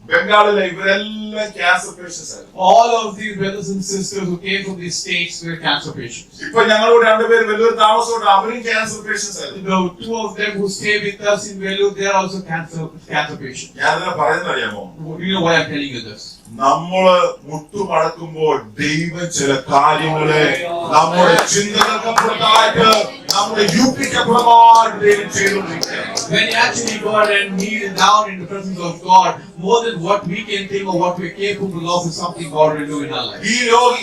ബംഗാളിലെ ഇവരെല്ലാം ക്യാൻസർ പേഷ്യൻസ് ആയിരുന്നു. All of these brothers and sisters who came from these states were cancer patients. ഇപ്പൊ ഞങ്ങളോട് രണ്ടുപേരും വലിയൊരു താമസമുണ്ട്, അവരും ക്യാൻസർ പേഷ്യൻസ് ആയിരുന്നു. The 2 of them who stay with us in Vellore, they are also cancer patients. ഞാനിതിനെ പറയുന്നത് അറിയാമോ? You know why I'm telling you this? നമ്മള് മുട്ടുമടക്കുമ്പോൾ ദൈവം ചില കാര്യങ്ങളെ നമ്മുടെ ചിന്തകൾക്കപ്പുറത്തായിട്ട് നമ്മുടെ യുക്തിക്കപ്പുറമായിട്ട് ദൈവം ചെയ്തുകൊണ്ടിരിക്കുകയാണ്. When you actually go and kneel down in the presence of God, more than what we can think or what we're capable of is something God will do in our life. ഈ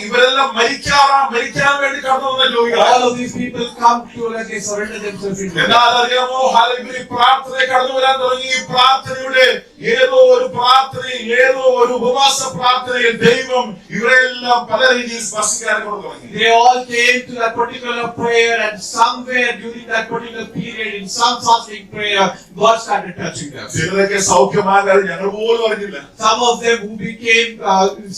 ഇവരെല്ലാം മരിക്കാൻ വേണ്ടി കടന്നു വന്ന All രോഗികളാണ്. of these people come to let they surrender themselves into God. എന്നാൽ അറിയാമോ, ഇവര് പ്രാർത്ഥനയെ കടന്നു വരാൻ തുടങ്ങി. ഈ പ്രാർത്ഥനയുടെ ഏതോ ഒരു പ്രാർത്ഥനയിൽ, ഏതോ ഒരു ഉപവാസ പ്രാർത്ഥനയിൽ ദൈവം ഇവരെല്ലാം പല രീതിയിൽ സ്പർശിക്കാൻ തുടങ്ങി. They all came to that particular prayer, and somewhere during that particular period, in some fasting prayer, God started touching them. ചിലരൊക്കെ സൗഖ്യമാകാതെ ഞങ്ങൾ പോലും അറിഞ്ഞില്ല. Some of them who became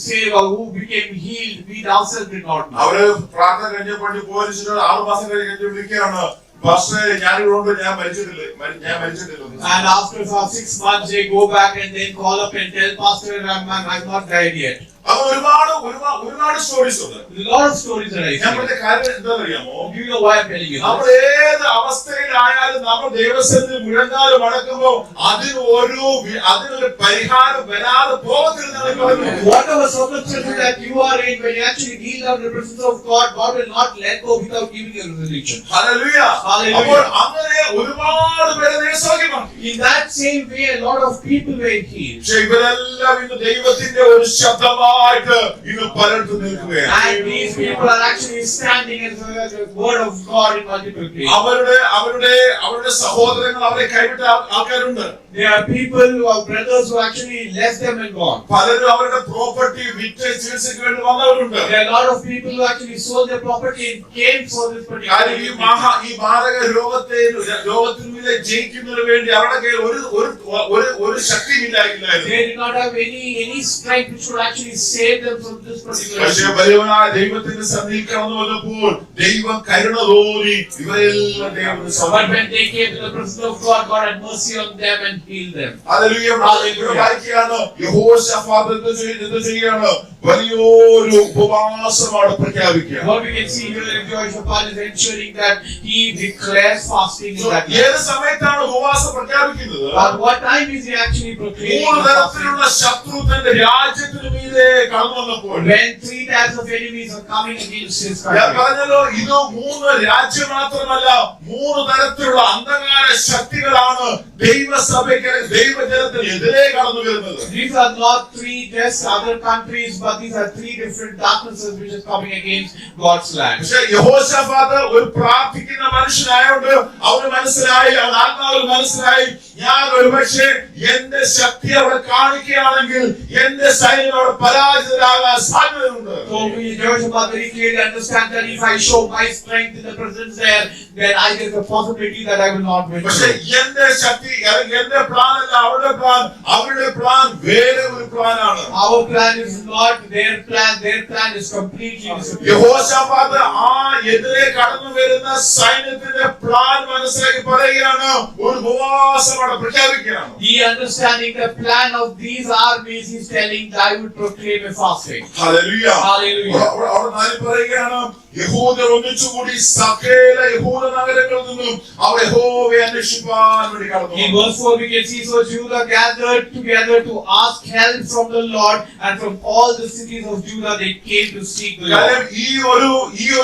saved or who became healed, we ourselves did not know. അവര് പ്രാർത്ഥന കഴിഞ്ഞപ്പോൾ പോലീസിനോട് 6 മാസം കഴിഞ്ഞ് വിളിക്കുകയാണ്, പക്ഷേ ഞാനിവിടെ ഞാൻ മരിച്ചിട്ടില്ല. And after 6 months, they go back and then call up and tell Pastor, I'm not died yet. അത് ഒരുപാട് സ്റ്റോറീസ് ഉണ്ട്. There's a lot of stories that I see. നമ്മുടെ കാര്യം എന്താണെന്നറിയാമോ? Do you know why I'm telling you നമ്മൾ this? ഏത് അവസ്ഥയിലായാലും നമ്മൾ ദൈവസന്നിധിയിൽ മുഴങ്ങാതെ മടക്കുമ്പോൾ അതിനൊരു പരിഹാരം വരാതെ പോകത്തില്ലെന്നാണ് പറയുന്നത്. Whatever circumstances that you are in, when you actually kneel down in the presence of God, God will not let go without giving you a resolution. Hallelujah. Hallelujah. അപ്പോൾ അങ്ങനെ ഒരുപാട് പേരെ സൗഖ്യമാക്കി. In that same way, a lot of people were healed. പക്ഷേ ഇവരെല്ലാം ഇന്ന് ദൈവത്തിന്റെ ഒരു ശബ്ദമായിട്ട് ഇന്ന് പരന്നു നിൽക്കുകയാണ്. And these people are actually standing as the word of God in multiple places. അവരുടെ സഹോദരങ്ങൾ അവരെ കൈവിട്ട ആൾക്കാരുണ്ട്. There are people who are brothers who actually left them and gone. പലരും അവരുടെ പ്രോപ്പർട്ടി വിറ്റ് ചികിത്സയ്ക്ക് വേണ്ടി വന്നവരുണ്ട്. There are a lot of people who actually sold their property and came for this particular കാര്യം ഈ മാരക രോഗത്തിനുമേലെ ജയിക്കുന്നതിന് വേണ്ടി അവരുടെ കയ്യിൽ ഒരു ശക്തിയില്ലായിരുന്നു. They did not have any strength which would actually save them from this particular പക്ഷേ ബലവാനായ ദൈവത്തിന്റെ സന്നിധിയിൽ കടന്നു വന്നപ്പോൾ ദൈവം കരുണ തോന്നി ഇവരെല്ലാം ദൈവത്തിന് But സൗഖ്യം. when they came to the presence of God, God had mercy on them and healed them. Hallelujah. ഇവിടെ വായിക്കുകയാണ്, യഹോശാഫാത്ത് എന്ത് ചെയ്യുകയാണ്? വലിയൊരു ഉപവാസമാണ് പ്രഖ്യാപിക്കുക. What we can see here in Jehoshaphat is ensuring that he declares fasting in that time. ഏത് സമയത്താണ് ഉപവാസം പ്രഖ്യാപിക്കുന്നത്? At what time is he actually proclaiming 3 fasting? തരത്തിലുള്ള ശത്രു തന്റെ രാജ്യത്തിന് മീതെ കടന്നു വന്നപ്പോൾ When 3 types of enemies are coming against his ഞാൻ country. പറഞ്ഞല്ലോ, ഇത് 3 രാജ്യം മാത്രമല്ല, 3 തരത്തിലുള്ള അന്ധകാര ശക്തികളാണ് ദൈവസഭയ്ക്ക് ദൈവജനത്തിന് എതിരെ കടന്നു വരുന്നത്. These are not 3 just other countries, but these are 3 different darknesses which is coming against God's land. പക്ഷേ യഹോശാഫാത്ത് ഒരു പ്രാർത്ഥിക്കുന്ന മനുഷ്യനായോണ്ട് അവന് മനസ്സിലായി, അവൻ ആത്മാവിൽ മനസ്സിലായി, ഞാൻ ഒരുപക്ഷെ എന്റെ ശക്തി അവിടെ കാണിക്കുകയാണെങ്കിൽ എന്റെ സൈന്യം അവിടെ പരാജിതരാകാൻ സാധ്യതയുണ്ട്. So Jehoshaphat very clearly understands that if I show my strength in the presence there, then there's a possibility that I will not win. പക്ഷെ എന്റെ ശക്തി അല്ലെങ്കിൽ എന്റെ പ്ലാൻ അല്ല അവരുടെ പ്ലാൻ. അവരുടെ പ്ലാൻ വേറെ ഒരു പ്ലാനാണ്. Our plan is not their plan. Their plan is completely disappeared. Jehoshaphat ആ എതിരെ കടന്നു വരുന്ന സൈന്യത്തിന്റെ പ്ലാൻ മനസ്സിലാക്കി പറയുകയാണ്, ഒരു ഉപവാസം അവിടെ പ്രഖ്യാപിക്കുകയാണ്. He understanding the plan of these armies, he's telling, I would proclaim a fasting. Hallelujah. Hallelujah. അവിടെ നാല് പറയുകയാണ്, യഹൂദർ ഒന്നിച്ചുകൂടി സകല യഹൂദ നഗരങ്ങളിൽ നിന്നും അവർ യഹോവയെ അന്വേഷിപ്പാൻ വേണ്ടി കടന്നു. In verse 4 we can see, so Judah gathered together to ask help from the Lord, and from all the cities of Judah they came to seek the Lord. കാരണം ഈ ഒരു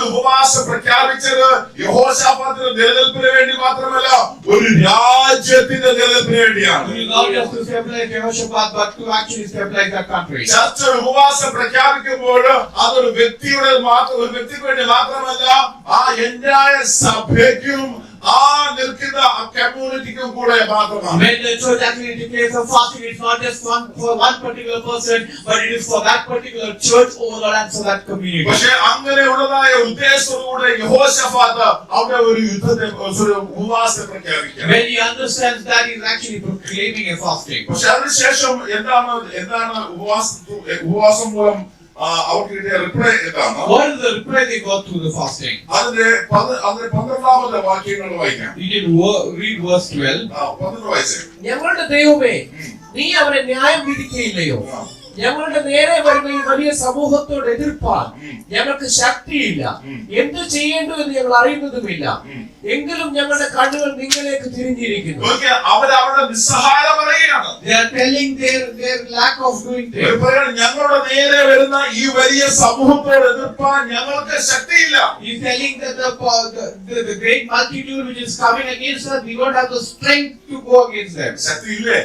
ഉപവാസം പ്രഖ്യാപിച്ചത് യഹോശാഫാത്തിന്റെ നിലനിൽപ്പിന് വേണ്ടി മാത്രമല്ല, ഒരു രാജ്യത്തിന്റെ നിലനിൽപ്പിന് വേണ്ടിയാണ്. Not just to stabilize Jehoshaphat, but to actually stabilize that country. ചർച്ച ഉപവാസം പ്രഖ്യാപിക്കുമ്പോൾ അതൊരു വ്യക്തിയുടെ വ്യക്തിക്ക് വേണ്ടി മാത്രമല്ല, ആ എന്തായ സഭയ്ക്കും ആ നിൽക്കുന്ന കമ്മ്യൂണിറ്റിക്കും കൂടെ മാത്രമാണ്. When the church actually declares a fasting, it's not just for one particular person, but it is for that particular church overall and for that community. പക്ഷേ അങ്ങനെയുള്ളതായ ഉദ്ദേശത്തോടെ യഹോശാഫാത്ത് അവിടെ ഒരു യുദ്ധത്തെ ഉപവാസത്തെ പ്രഖ്യാപിക്കുകയാണ്. When he understands that, he is actually proclaiming a fasting. പക്ഷെ അതിനുശേഷം എന്താണ് ഉപവാസം മൂലം അവർക്ക് കിട്ടിയ റിപ്ലൈ എന്താണ്? What is the reply they got through the fasting? അതിന്റെ 12ാമത്തെ വാക്യങ്ങൾ വായിക്കാം. You can read verse 12. 12 വായിച്ചേ. ഞങ്ങളുടെ ദൈവമേ, നീ അവരെ ന്യായം വിധിക്കുകയില്ലയോ? ഞങ്ങളുടെ നേരെ വരുന്ന ഈ വലിയ സമൂഹത്തോട് എതിർപ്പാൻ ഞങ്ങൾക്ക് ശക്തിയില്ല. എന്തു ചെയ്യേണ്ടു എന്ന് ഞങ്ങൾ അറിയുന്നതുമില്ല. എങ്കിലും ഞങ്ങളുടെ കണ്ണുകൾ നിങ്ങളിലേക്ക് തിരിഞ്ഞിരിക്കുന്നു. അവരുടെ നിസ്സഹായത പറയുകയാണ്. They are telling their lack of doing things. ഞങ്ങളുടെ നേരെ വരുന്ന ഈ വലിയ സമൂഹത്തോട് എതിർപ്പാൻ ഞങ്ങൾക്ക് ശക്തിയില്ല. He is telling that the great multitude which is coming against us, we don't have the strength to go against them. ശക്തിയില്ലേ?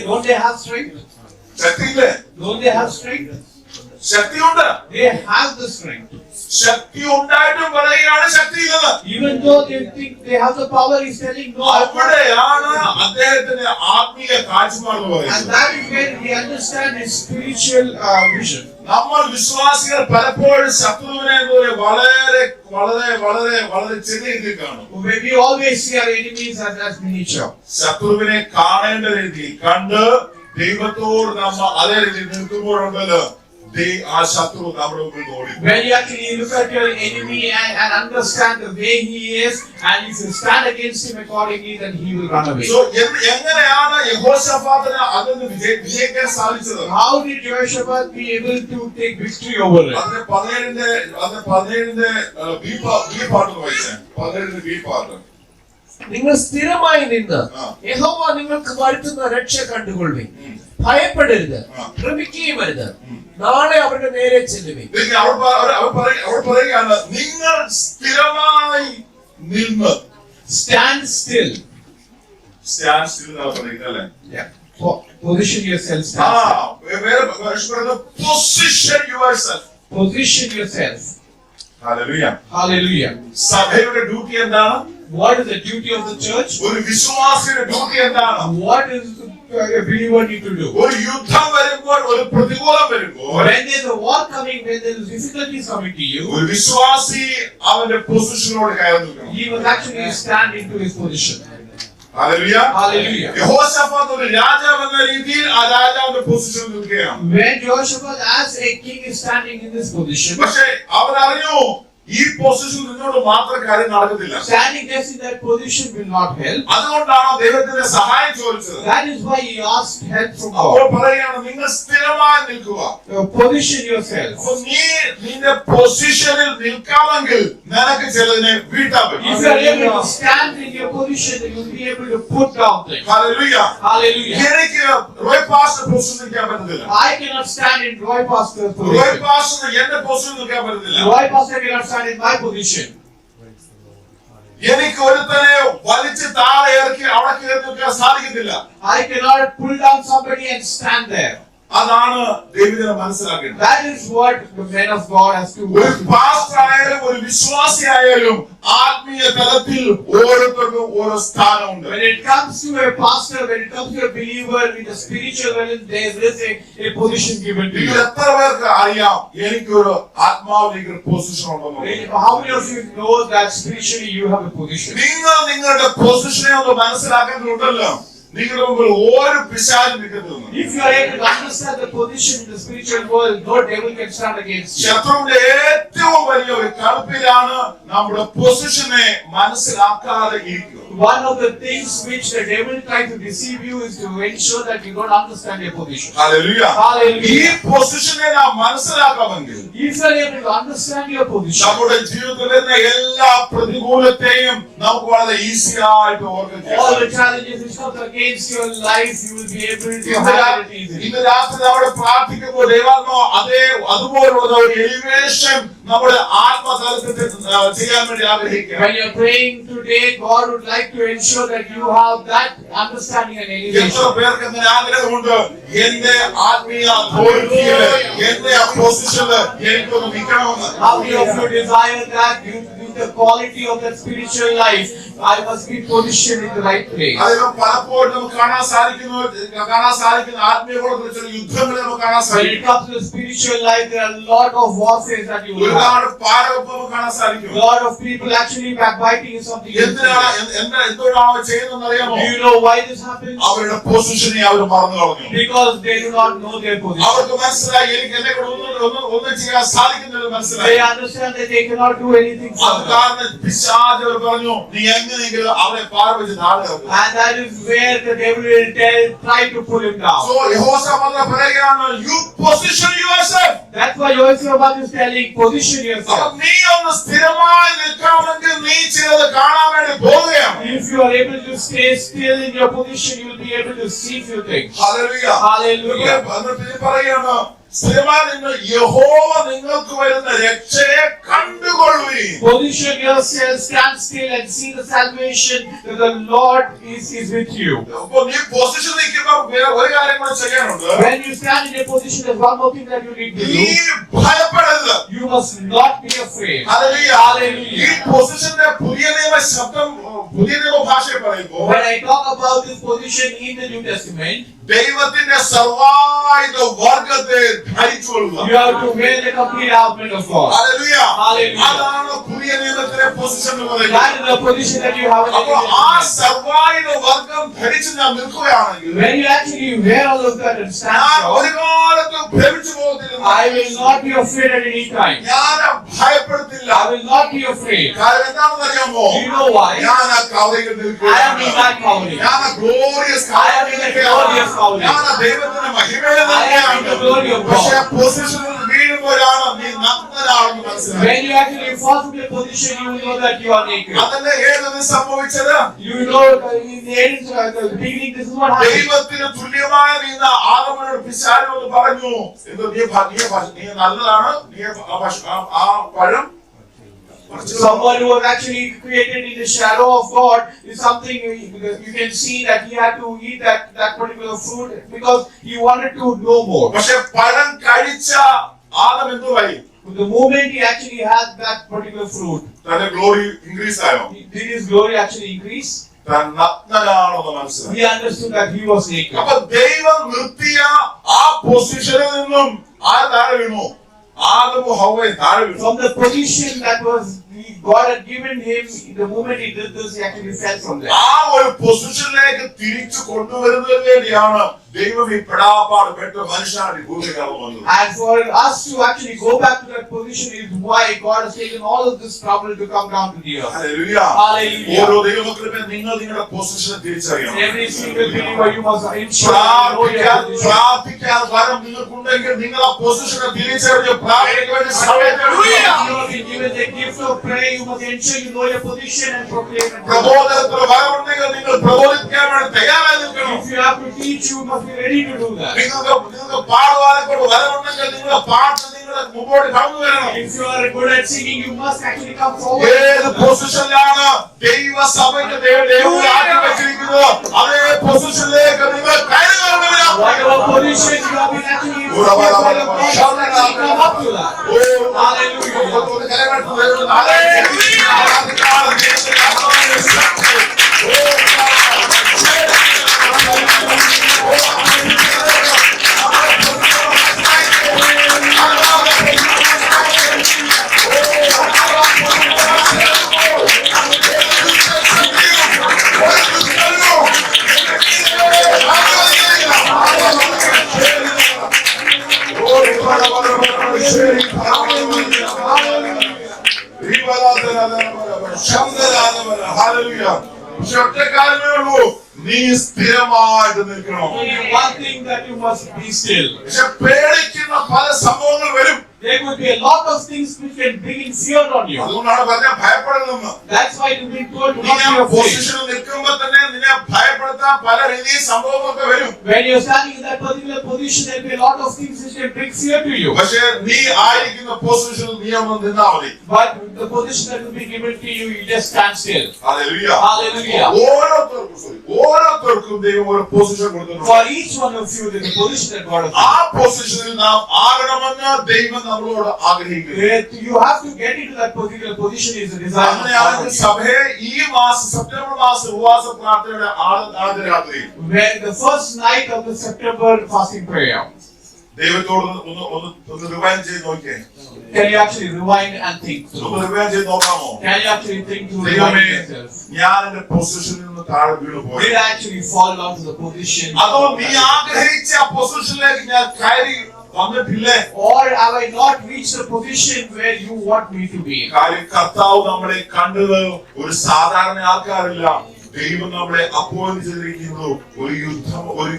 Don't they have strength? ശക്തിയില്ലേ? Don't they have strength? ശക്തിയുണ്ട്. They have the strength. ശക്തി ഉണ്ടായിട്ടും പറയുകയാണ് ശക്തിയില്ലെന്ന്. Even though they think they have the power, he's telling no. അവിടെയാണ് അദ്ദേഹത്തിന്റെ ആത്മീയ കാഴ്ചപ്പാട് പറയുന്നത്. And that is where we understand his spiritual vision. നമ്മൾ വിശ്വാസികൾ പലപ്പോഴും ശത്രുവിനെ വളരെ വളരെ വളരെ വളരെ ചെറിയ രീതിയിൽ കാണും. We always see our enemies as miniature. ശത്രുവിനെ കാണേണ്ട രീതിയിൽ കണ്ട് ദൈവത്തോട് നമ്മൾ അതേ രീതിയിൽ നിൽക്കുമ്പോഴുണ്ടല്ലോ, ആ ശത്രു നമ്മുടെ മുമ്പിൽ ഓടി. When you actually look at your enemy and understand the way he is, and if you stand against him accordingly, then he will run away. So എങ്ങനെയാണ് യഹോശാഫാത്തിന് അതിന് വിജയിക്കാൻ സാധിച്ചത്? How did Jehoshaphat be able to take victory over it? അതിന് 17ന്റെ B part വായിച്ചേ. 17ന്റെ B part. നിങ്ങൾ സ്ഥിരമായി നിന്ന് യഹോവ നിങ്ങൾക്ക് വരുത്തുന്ന രക്ഷ കണ്ടുകൊള്ളുവിൻ. ഭയപ്പെടരുത്, ഭ്രമിക്കുകയും അരുത്. നാളെ അവരുടെ നേരെ ചെല്ലുവിൻ. അവർ പറയുകയാണ്, നിങ്ങൾ സ്ഥിരമായി നിന്ന്. Stand still. Stand still എന്നാണ് പറയുന്നത് അല്ലേ? Yeah. Position yourself. Position yourself. Position yourself. Hallelujah. Hallelujah. സഭയുടെ ഡ്യൂട്ടി എന്താണ്? What is the duty of the church? ഒരു വിശ്വാസിയുടെ ഡ്യൂട്ടി എന്താണ്? What is a believer need to do? ഒരു യുദ്ധം വരുമ്പോൾ, ഒരു പ്രതികൂലം വരുമ്പോൾ, When there is a war coming, when there is difficulties coming to you, ഒരു വിശ്വാസി അവന്റെ പൊസിഷനോട് കയറി നിൽക്കണം. he must actually stand into his position. Hallelujah. Hallelujah. Jehoshaphat ഒരു രാജാവ് എന്ന രീതിയിൽ ആ രാജാവിന്റെ പൊസിഷനിൽ നിൽക്കുകയാണ്. When Jehoshaphat as a king is standing in this position, പക്ഷേ അവൻ അറിഞ്ഞു, ഈ പൊസിഷനിൽ നിന്നോട് മാത്രം കാര്യം നടക്കത്തില്ല. standing just in that position will not help. അതുകൊണ്ടാണ് ദൈവത്തിന്റെ സഹായം ചോദിച്ചത്. That is why he asked help from അപ്പോൾ God. പറയുകയാണ്, നിങ്ങൾ സ്ഥിരമായി നിൽക്കുക. Position yourself. അപ്പൊ നീ നിന്റെ പൊസിഷനിൽ നിൽക്കാമെങ്കിൽ നിനക്ക് ചിലതിനെ വീട്ടാൻ If പറ്റും. you are able to stand in your position, you will be able to put down things. Hallelujah. Hallelujah. എനിക്ക് റോയ് പാസ്റ്റർ പൊസിഷനിൽ നിൽക്കാൻ പറ്റത്തില്ല. I cannot stand in Roy Pastor's Roy position. Pastor എന്റെ പൊസിഷനിൽ നിൽക്കാൻ പറ്റത്തില്ല. Roy Pastor cannot stand in my position. എനിക്ക് ഒരുത്തനെ വലിച്ച് താഴെ ഇറക്കി അവിടെ കയറി നിൽക്കാൻ സാധിക്കത്തില്ല. I cannot pull down somebody and stand there. അതാണ് ദൈവജനം മനസ്സിലാക്കേണ്ടത്. That is what the men of God has to ഒരു work. പാസ്റ്റർ ആയാലും ഒരു വിശ്വാസിയായാലും ആത്മീയ തലത്തിൽ ഓരോരുത്തർക്കും ഓരോ സ്ഥാനമുണ്ട്. When it comes to a pastor, when it comes to a believer in the spiritual realm, there is a position given to നിങ്ങൾ you. എത്ര പേർക്ക് അറിയാം എനിക്കൊരു ആത്മാവിലേക്ക് ഒരു പൊസിഷൻ ഉണ്ടെന്ന്? How many of you know that spiritually you have a position? നിങ്ങൾ നിങ്ങളുടെ പൊസിഷനെ ഒന്ന് മനസ്സിലാക്കേണ്ടതുണ്ടല്ലോ. നിങ്ങളുടെ മുമ്പിൽ ഒരു പിശാചും നിൽക്കരുതെന്ന്. If you are able to understand the position in the spiritual world, no devil can stand against you. ശത്രുവിന്റെ ഏറ്റവും വലിയ ഒരു കളിപ്പിലാണ് നമ്മുടെ പൊസിഷനെ മനസ്സിലാക്കാതെ ഇരിക്കുക. One of the things which the devil tries to deceive you is to ensure that you don't understand your position. Hallelujah. Hallelujah. ഈ പൊസിഷനെ നാം മനസ്സിലാക്കാമെങ്കിൽ If you are able to understand your position, നമ്മുടെ ജീവിതത്തിൽ വരുന്ന എല്ലാ പ്രതികൂലത്തെയും നമുക്ക് വളരെ ഈസി ആയിട്ട് ഓർക്കാൻ all the കഴിയും. challenges which come against your life, you will be able to ഇന്ന് handle it easily. ഇന്ന് രാത്രി നമ്മുടെ പ്രാർത്ഥിക്കുമ്പോൾ ദൈവാത്മാവ് അതുപോലുള്ള ഒരു എലിവേഷൻ നമ്മുടെ ആത്മതലത്തിൽ ചെയ്യാൻ വേണ്ടി ആഗ്രഹിക്കുക. When you're praying today, God would like to ensure that you have that understanding and എത്ര elevation. പേർക്ക് അങ്ങനെ ആഗ്രഹമുണ്ട്? എന്റെ ആത്മീയ അതോറിറ്റിയില് എന്റെ ആ പൊസിഷനില് എനിക്കൊന്ന് നിൽക്കണമെന്ന്. How many of you desire that you with the quality of that spiritual life, I must be positioned in the right place. അതിന് പലപ്പോഴും നമുക്ക് കാണാൻ സാധിക്കുന്ന ആത്മീയതയെക്കുറിച്ചുള്ള യുദ്ധങ്ങളെ നമുക്ക് കാണാൻ When it സാധിക്കും. comes to the spiritual life, there are a lot of warfare that you will have. ഒരുപാട് പാരവെപ്പ് നമുക്ക് കാണാൻ സാധിക്കും. A lot of people actually backbiting is something. എന്തുകൊണ്ടാണ് ചെയ്യുന്നതെന്ന് അറിയാമോ? Do you know why this happens? അവരുടെ പൊസിഷനെ അവർ മറന്നു കളഞ്ഞു. Because they do not know their position. അവർക്ക് മനസ്സിലായി എനിക്ക് എന്നെ കൊണ്ട് ഒന്നും ചെയ്യാൻ സാധിക്കുന്നില്ലെന്ന് മനസ്സിലായി. They understand that they cannot do anything for അത് them. കാരണം പിശാച് അവർ പറഞ്ഞു നീ എങ്ങനെയെങ്കിലും അവരെ പാർവെച്ച് താഴെ ഇറക്കുക. And that is where the devil will try to pull him down. So Jehoshaphat പറയുകയാണ് you position yourself. That's why Jehoshaphat is telling, position അപ്പോൾ yourself. നീ ഒന്ന് സ്ഥിരമായി നിൽക്കണമെങ്കിൽ നീ ചിലത് കാണാൻ വേണ്ടി പോവുകയാണ്. If you are able to stay still in your position, you will be able to see few things. Hallelujah. Hallelujah. എന്നിട്ട് പറയുകയാണ് സ്ഥിരമായി നിന്ന് യഹോവ നിങ്ങൾക്ക് വരുന്ന രക്ഷയെ കണ്ടുകൊള്ളുകയും. Position yourself, stand still and see the salvation that the Lord is with you. അപ്പോൾ നീ പൊസിഷൻ നിൽക്കുമ്പോൾ ഒരു കാര്യം കൂടെ ചെയ്യാനുണ്ട്. When you stand in a position, there's one more thing that you need to നീ do. ഭയപ്പെടരുത്. You must not be afraid. Hallelujah. Hallelujah. ഈ പൊസിഷന്റെ പുതിയ നിയമ ശബ്ദം പുതിയ നിയമ ഭാഷയിൽ പറയുമ്പോൾ When I talk about this position in the New Testament, ദൈവത്തിന്റെ സർവായുധ വർഗ്ഗത്തെ ധരിച്ചുകൊള്ളുക. you have to wear the complete armor of God. Hallelujah. Hallelujah. അതാണ് പുതിയ നിയമത്തിലെ പൊസിഷൻ എന്ന് പറയുന്നത്. That is the position that you have in the അപ്പോൾ New ആ Testament. സർവായുധ വർഗ്ഗം ധരിച്ച് ഞാൻ നിൽക്കുകയാണെങ്കിൽ When you actually wear all of that and stand ഞാൻ strong, ഒരു കാലത്തും ഭ്രമിച്ചു പോകത്തില്ല. I will not be afraid at any time. ഞാൻ ഭയപ്പെടുത്തില്ല. I will not be afraid. കാരണം എന്താണെന്ന് അറിയാമോ? Do you know why? ഞാൻ ആ കവലയിൽ I am in നിൽക്കുകയാണ്. that covering. ഞാൻ ആ glorious I am in the glorious covering. ഞാൻ ആ ദൈവത്തിന്റെ മഹിമയിൽ I am in the നിൽക്കുകയാണ്. glory of God. പക്ഷേ പൊസിഷനിൽ വീഴുമ്പോഴാണ് നീ നഗ്നനാണെന്ന് മനസ്സിലായി. When you actually fall to the position, you will know that you are naked. അതല്ലേ ഏതൊരു സംഭവിച്ചത്? You know in the end, the beginning, this is what happened. ദൈവത്തിന് തുല്യമായ നീന്ന ആദമനോട് പിശാച് പറഞ്ഞു എന്ത് നീ നല്ലതാണ് നീ ആ പഴം Someone who was actually created in the shadow of God is something you can see that he had to eat that particular fruit because he wanted to know more. പക്ഷെ പഴം കഴിച്ച ആദം എന്തുവായി? The moment he actually had that particular fruit, തന്റെ glory increase ആയോ? did his glory actually increase? താൻ നഗ്നനാണെന്ന് മനസ്സിലായി. He understood that he was naked. അപ്പൊ ദൈവം നിർത്തിയ ആ പൊസിഷനിൽ നിന്നും ആ താഴെ വീണു. ആദമും ഹവ്വയും താഴെ വീണു. From the position that was God had given him, the moment he did this, he actually fell from there. ആ ഒരു പൊസിഷനിലേക്ക് തിരിച്ചു കൊണ്ടുവരുന്നതിന് വേണ്ടിയാണ് ദൈവം ഈ പെടാപ്പാട് പെട്ട മനുഷ്യനാണ് ഭൂമിയിൽ കടന്നു വന്നത്. And for us to actually go back to that position is why God has taken all of this trouble to come down to the earth. Hallelujah. Hallelujah. ഓരോ ദൈവമക്കളുടെ നിങ്ങൾ നിങ്ങളുടെ പൊസിഷനെ തിരിച്ചറിയണം. Every single believer, you must ensure that you know your position. പ്രാർത്ഥിക്കാൻ വരം നിങ്ങൾക്കുണ്ടെങ്കിൽ നിങ്ങൾ ആ പൊസിഷനെ തിരിച്ചറിഞ്ഞ് പ്രാർത്ഥിക്കാൻ വേണ്ടി സമയത്ത് You have been given the gift of prayer. You must ensure you know your position and proclaim it. പ്രബോധനത്തിന് വരമുണ്ടെങ്കിൽ നിങ്ങൾ പ്രബോധിക്കാൻ വേണ്ടി തയ്യാറായി നിൽക്കണം. If you have to teach, you must be ready to do that. നിങ്ങൾക്ക് പാടുവാനെ കൊണ്ട് വരമുണ്ടെങ്കിൽ നിങ്ങളുടെ പാട്ട് നിങ്ങൾ നിങ്ങൾ മുമ്പോട്ട് കടന്നു വരണം. If you are good at singing, you must actually come forward. ഏത് പൊസിഷനിലാണ് ദൈവസഭയ്ക്ക് ദൈവം ആക്കി വെച്ചിരിക്കുന്നത് അതേ പൊസിഷനിലേക്ക് നിങ്ങൾ കയറി വരണമെന്നാണ്. Whatever position you have been actually in, come up to that. പക്ഷെ ഒറ്റ കാര്യമേ ഉള്ളൂ, നീ സ്ഥിരമായിട്ട് നിൽക്കണം. Only one thing that you must be still. പക്ഷെ പേടിക്കുന്ന പല സംഭവങ്ങൾ വരും. There could be a lot of things which can bring in fear on you. അതുകൊണ്ടാണ് പറഞ്ഞ ഭയപ്പെടണമെന്ന്. That's why you've been told to നീ not ആ be afraid. പൊസിഷനിൽ നിൽക്കുമ്പോൾ തന്നെ നിന്നെ ഭയപ്പെടുത്താൻ പല രീതിയിൽ സംഭവങ്ങളൊക്കെ വരും. When you're standing in that particular position, there'll be a lot of things which can bring fear to you. പക്ഷെ നീ ആയിരിക്കുന്ന പൊസിഷനിൽ നീ ഒന്ന് നിന്നാ മതി. But the position that will be given to you, you just stand still. Hallelujah. Hallelujah. ഓരോരുത്തർക്കും ദൈവം ഒരു പൊസിഷൻ കൊടുത്തിട്ടുണ്ട്. For each one of you, there's a position that God has ആ given. പൊസിഷനിൽ നാം ആകണമെന്ന് ദൈവം നമ്മളോട് ആഗ്രഹിക്കുന്നു. You have to get into that particular position is a desire. അങ്ങനെയാണ് സഭയെ ഈ മാസം സെപ്റ്റംബർ മാസം ഉപവാസ പ്രാർത്ഥനയുടെ ആദ്യ രാത്രി When the first night of the September fasting prayer, ദൈവത്തോട് ഒന്ന് റിവൈൻഡ് ചെയ്ത് നോക്കിയേ. can you actually rewind and think ഒന്ന് through? റിവൈൻഡ് ചെയ്ത് നോക്കാമോ? Can you actually think through ദൈവമേ, rewind yourself? ഞാൻ എന്റെ പൊസിഷനിൽ നിന്ന് താഴെ വീണു പോയി. Did I actually fall down to the position? അതോ നീ ആഗ്രഹിച്ച ആ പൊസിഷനിലേക്ക് ഞാൻ കയറി വന്നിട്ടില്ലേ? Or have I not reached the position where you want me to be? കാര്യം കർത്താവ് നമ്മളെ കണ്ടത് ഒരു സാധാരണ ആൾക്കാരല്ല. ദൈവം നമ്മളെ അപ്പോയിന്റ് ചെയ്തിരിക്കുന്നത് ഒരു യുദ്ധം ഒരു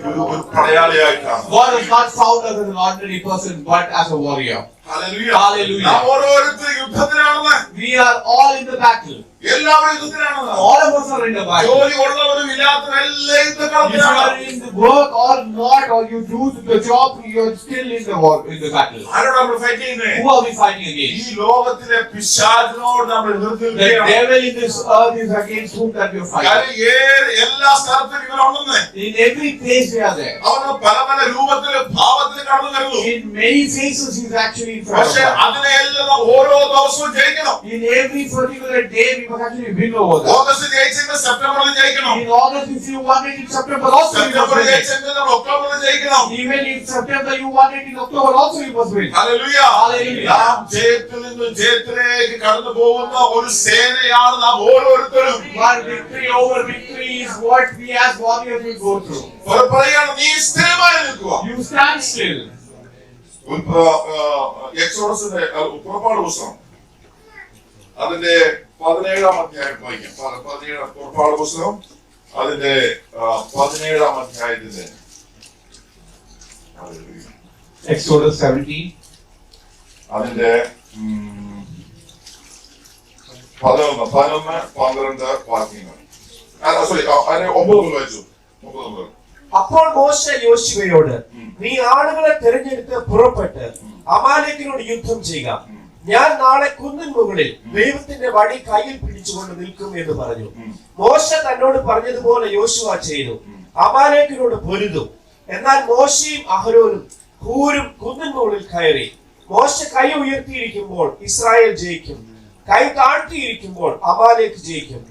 പടയാളിയായിട്ടാണ്. God is not found as an ordinary person, but as a warrior. Hallelujah. Hallelujah. നാം ഓരോരുത്തരും യുദ്ധത്തിലാണെന്ന്. We are all in the battle. എല്ലാവരും യുദ്ധത്തിലാണെന്ന്. All of us are in the battle. ജോലി ഉള്ളവരും ഇല്ലാത്തവരും എല്ലാം If you യുദ്ധത്തിലാണ്. are in the work or not, or you do the job, you are still in the war, in the battle. ആരോടാ നമ്മൾ fight ചെയ്യുന്നത്? Who are we fighting ഈ against? ലോകത്തിലെ പിശാചിനോട് നമ്മൾ The എതിർത്തിരിക്കുകയാണ്. devil in this earth is against whom that we are fighting. കാര്യം എല്ലാ സ്ഥലത്തും ഇവരുണ്ടെന്ന്. In every place we are there. അവന് പല പല രൂപത്തില് ഭാവത്തില് കടന്നു വരുന്നു. In many faces he is actually in front of പക്ഷെ us. അതിനെല്ലാം നാം ഓരോ ദിവസവും ജയിക്കണം. In every particular day we must actually win over that. August ജയിച്ചെങ്കിൽ സെപ്റ്റംബറിൽ ജയിക്കണം. In August if you want it, in September also you must സെപ്റ്റംബറിൽ win it. ജയിച്ചെങ്കിൽ നമ്മൾ ഒക്ടോബറിൽ ജയിക്കണം. Even in September you want it, in October also you must win. Hallelujah. Hallelujah. നാം ജയത്തിൽ നിന്ന് ജയത്തിലേക്ക് കടന്നു പോകുന്ന ഒരു സേനയാണ് നാം ഓരോരുത്തരും. One victory over victory is what we as warriors will go through. അവർ പറയാണ് നീ സ്ഥിരമായി നിൽക്കുക. You stand still. എക്സോഡസിന്റെ പുറപ്പാട് പുസ്തകം അതിന്റെ 17-ാം അധ്യായം വായിക്കാം. 17 പുറപ്പാട് പുസ്തകം അതിന്റെ 17-ാം അധ്യായത്തിന്റെ Exodus 17. അതിന്റെ 11, 12 വാക്യങ്ങൾ. സോറി, അതിന്റെ 9 വായിച്ചു. 9. അപ്പോൾ മോശ യോശുവയോട്, നീ ആളുകളെ തിരഞ്ഞെടുത്ത് പുറപ്പെട്ട് അമാലേക്കിനോട് യുദ്ധം ചെയ്യുക. ഞാൻ നാളെ കുന്നിൻ മുകളിൽ ദൈവത്തിന്റെ വടി കയ്യിൽ പിടിച്ചുകൊണ്ട് നിൽക്കും എന്ന് പറഞ്ഞു. മോശ തന്നോട് പറഞ്ഞതുപോലെ യോശുവ ചെയ്തു. അമാലേക്കിനോട് പൊരുതു. എന്നാൽ മോശയും അഹരോനും ഹൂരും കുന്നിൻ മുകളിൽ കയറി. മോശ കൈ ഉയർത്തിയിരിക്കുമ്പോൾ ഇസ്രായേൽ ജയിക്കും, കൈ താഴ്ത്തിയിരിക്കുമ്പോൾ അമാലേക്ക് ജയിക്കും.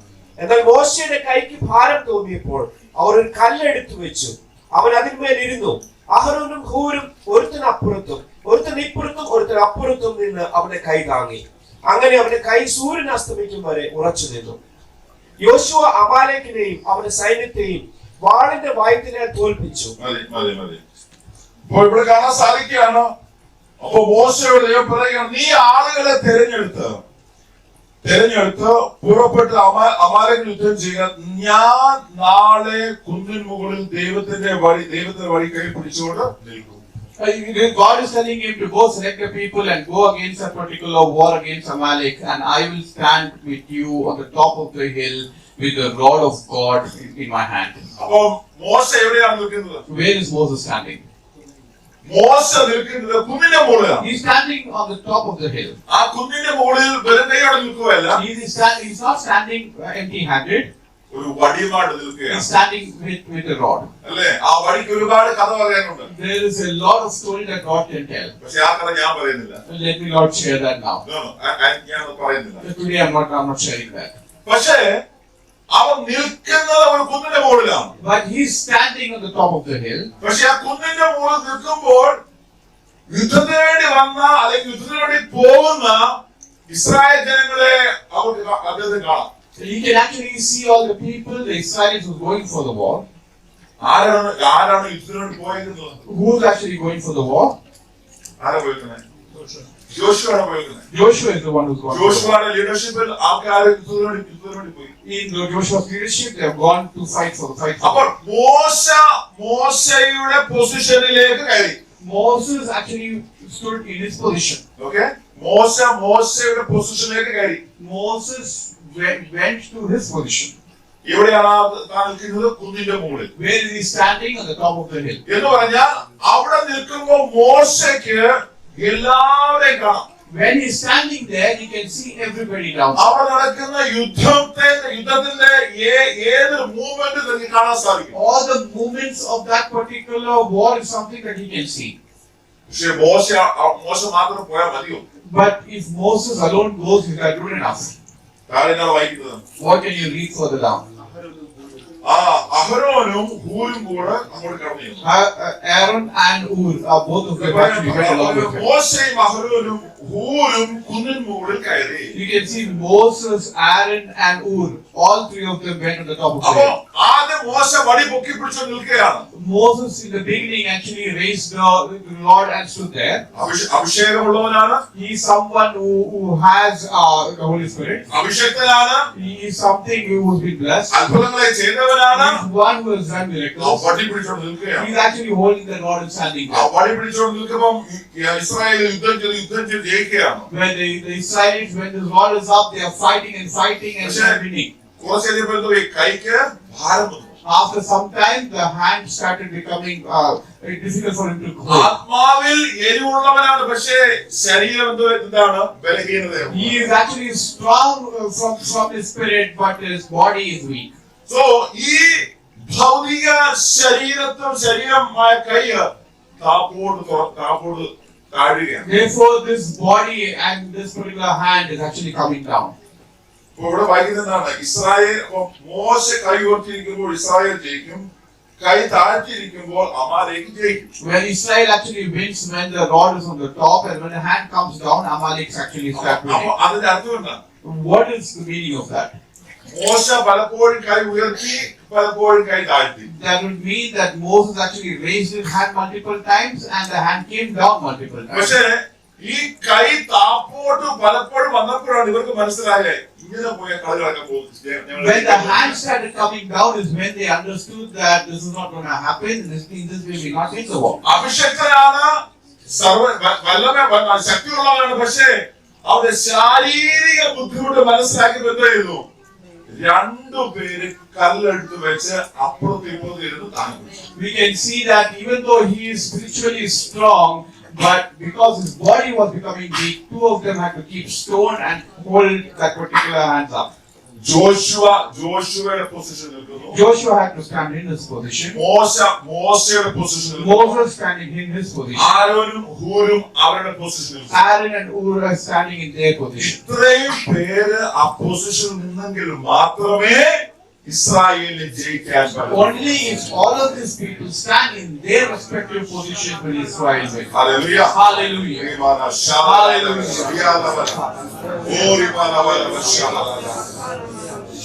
എന്നാൽ മോശയുടെ കൈക്ക് ഭാരം തോന്നിയപ്പോൾ അവർ ഒരു കല്ലെടുത്തു വെച്ചു. അവൻ അതിന്മേൽ ഇരുന്നു. അഹരോനും ഹൂരും ഒരുത്തൻ അപ്പുറത്തും ഒരുത്തൻ ഇപ്പുറത്തും ഒരുത്തൻ അപ്പുറത്തും നിന്ന് അവന്റെ കൈ താങ്ങി. അങ്ങനെ അവന്റെ കൈ സൂര്യൻ അസ്തമിക്കും വരെ ഉറച്ചു നിന്നു. യോശുവ അമാലേക്കിനെയും അവന്റെ സൈന്യത്തെയും വാളിന്റെ വായ്ത്തിനാൽ തോൽപ്പിച്ചു. അപ്പോൾ ഇവിടെ കാണാൻ സാധിക്കുകയാണ്. അപ്പൊ മോശയോട് ദൈവം പറയുകയാണ്, നീ ആളുകളെ തിരഞ്ഞെടുത്ത് പുറപ്പെട്ട് അമാലേക്കിന് യുദ്ധം ചെയ്യുക. ഞാൻ നാളെ കുന്നിൻ മുകളിൽ ദൈവത്തിന്റെ വഴി കൈ പിടിച്ചുകൊണ്ട് നിൽക്കും. God is telling him to go select the people and go against a particular war against Amalek, and I will stand with you on the top of the hill with the rod of God in my hand. അപ്പൊ മോശ എവിടെയാണ് നിൽക്കുന്നത്? Where is Moses standing? മോശ നിൽക്കുന്നത് കുന്നിന്റെ മുകളിലാണ്. He's standing on the top of the hill. ആ കുന്നിന്റെ മുകളിൽ വെറും കൈയോടെ നിൽക്കുകയല്ല, He's not standing empty-handed. ഒരു വടിയുമായിട്ട് നിൽക്കുകയാണ്. He's standing with a rod. അല്ലേ? ആ വടിക്ക് ഒരുപാട് കഥ പറയാനുണ്ട്. There is a lot of story that God can tell. പക്ഷെ ആ കഥ ഞാൻ പറയുന്നില്ല. Let me not share that now. ഞാൻ പറയുന്നില്ല. Today I'm not sharing that. പക്ഷേ അവൻ നിൽക്കുന്നത് ഒരു കുന്നിന്റെ മുകളിലാണ്. But he's standing on the top of the hill. പക്ഷെ ആ കുന്നിന്റെ മുകളിൽ നിൽക്കുമ്പോൾ യുദ്ധത്തിന് വേണ്ടി വന്ന അല്ലെങ്കിൽ യുദ്ധത്തിന് വേണ്ടി പോകുന്ന ഇസ്രായേൽ ജനങ്ങളെ അവർക്ക് അദ്ദേഹത്തിന് കാണാം. You can actually see all the people, the Israelites who are going for the war. ആരാണ് യുദ്ധത്തിന് വേണ്ടി പോയിരുന്നത്? Who's actually going for the war? ആരാ പോയിരുന്നത്? ജോഷുവാണ് പോയിരുന്നത്. Joshua is the one who's going. ജോഷുവയുടെ ലീഡർഷിപ്പിൽ ആൾക്കാർ യുദ്ധത്തിന് വേണ്ടി പോയി. In Joshua's leadership, they have gone to fight for the fight. അപ്പോൾ മോശയുടെ പൊസിഷനിലേക്ക് കയറി. Moses actually stood in his position. Okay, മോശയുടെ പൊസിഷനിലേക്ക് കയറി. Moses went to his position. എവിടെയാണ് താൻ നിൽക്കുന്നത്? കുന്നിന്റെ മുകളിൽ. Where is he standing? On the top of the hill. എന്ന് പറഞ്ഞാൽ അവിടെ നിൽക്കുമ്പോൾ മോശയ്ക്ക് എല്ലാവരെയും കാണാം. When he's standing there, you can see everybody down. അവിടെ നടക്കുന്ന യുദ്ധത്തിന്റെ ഏത് മൂവ്മെന്റ് നിങ്ങൾക്ക് കാണാൻ സാധിക്കും. All the movements of that particular war is something that he can see. പക്ഷെ മോശ മാത്രം പോയാൽ മതിയോ? But if Moses alone goes, is that good enough? കാര്യങ്ങൾ വായിക്കുന്നത്. What can you read further down? അഹരോനും ഹൂരും കൂടെ അങ്ങോട്ട് കടന്നു ചെന്നു. Aaron and Ur, both of them actually went along with him. മോശയും അഹരോനും ഹൂരും കുന്നിൻ മുകളിൽ കയറി. You can see Moses, Aaron and Ur, all three of them went on the top of the അപ്പോ hill. ആദ്യം മോശ വടി പൊക്കി പിടിച്ചു നിൽക്കുകയാണ്. Moses in the beginning actually raised the Lord and stood there. അഭിഷേകമുള്ളവനാണ്. He is someone who has the Holy Spirit. അഭിഷേകത്തിലാണ്. He is something who has been blessed. അത്ഭുതങ്ങളെ ചെയ്തവനാണ്. He is one who has done miracles. വടി പിടിച്ചോണ്ട് നിൽക്കുകയാണ്. He is actually holding the rod and standing ആ there. വടി പിടിച്ചോണ്ട് നിൽക്കുമ്പോൾ Israel യുദ്ധം ചെയ്ത് ജയിക്കുകയാണ്. When the Israelites, when this rod is up, they are fighting and they are winning. കുറച്ച് കഴിഞ്ഞപ്പോൾ ഈ കൈക്ക് ഭാരം വന്നു. After some time, the hand started becoming difficult for him to hold. ആത്മാവിൽ എരിവുള്ളവനാണ്, പക്ഷേ ശരീരം എന്താണ്? ബലഹീനതയാണ്. He is actually strong from his spirit, but his body is weak. So ഈ ഭൗതിക ശരീരമായ കൈ താപ്പോട് താഴുകയാണ്. Therefore, this body and this particular hand is actually coming down. ഇവിടെ വായിക്കുന്നതാണ് Israel മോശ കൈ ഉയർത്തിയിരിക്കുമ്പോൾ ഇസ്രായേൽ ജയിക്കും, കൈ താഴ്ത്തിയിരിക്കുമ്പോൾ അമാലേക്ക് ജയിക്കും. When Israel actually wins, when the rod is on the top, and when the hand comes down, Amalek actually start winning. അതിന്റെ അർത്ഥം എന്താണ്? What is the meaning of that? മോശ പലപ്പോഴും കൈ ഉയർത്തി പലപ്പോഴും കൈ താഴ്ത്തി. That would mean that Moses actually raised his hand multiple times and the hand came down multiple times. പക്ഷേ ഈ കൈ താപ്പോട്ട് പലപ്പോഴും വന്നപ്പോഴാണ് ഇവർക്ക് മനസ്സിലായേ ഇങ്ങനെ പോയ കളികളൊക്കെ പോകും. When the hand started coming down is when they understood that this is not going to happen. This way we not win the war. അഭിഷക്തനാണ്, ശക്തിയുള്ളവരാണ്, പക്ഷേ അവരുടെ ശാരീരിക ബുദ്ധിമുട്ട് മനസ്സിലാക്കി എന്ത് ചെയ്യുന്നു? രണ്ടുപേര് കല്ലെടുത്ത് വെച്ച് അപ്പുറത്ത് ഇപ്പുറത്ത് ഇരുന്ന് താങ്ങി. We can see that even though he is spiritually strong, but because his body was becoming weak, two of them had to keep stone and hold that particular hands up. ജോഷുവയുടെ പൊസിഷൻ നിൽക്കുന്നു. Joshua had to stand in his position. മോശയുടെ position നിൽക്കുന്നു. Moses standing in his position. ആരോനും ഹൂരും അവരുടെ പൊസിഷനിൽ. Aaron and Ur are standing in their position. ഇത്രയും പേര് ആ പൊസിഷനിൽ നിന്നെങ്കിൽ മാത്രമേ ഇസ്രായേലിനെ ജയിക്കാൻ പറ്റൂ. Only if all of these people stand in their respective positions will Israel win. Hallelujah. Hallelujah.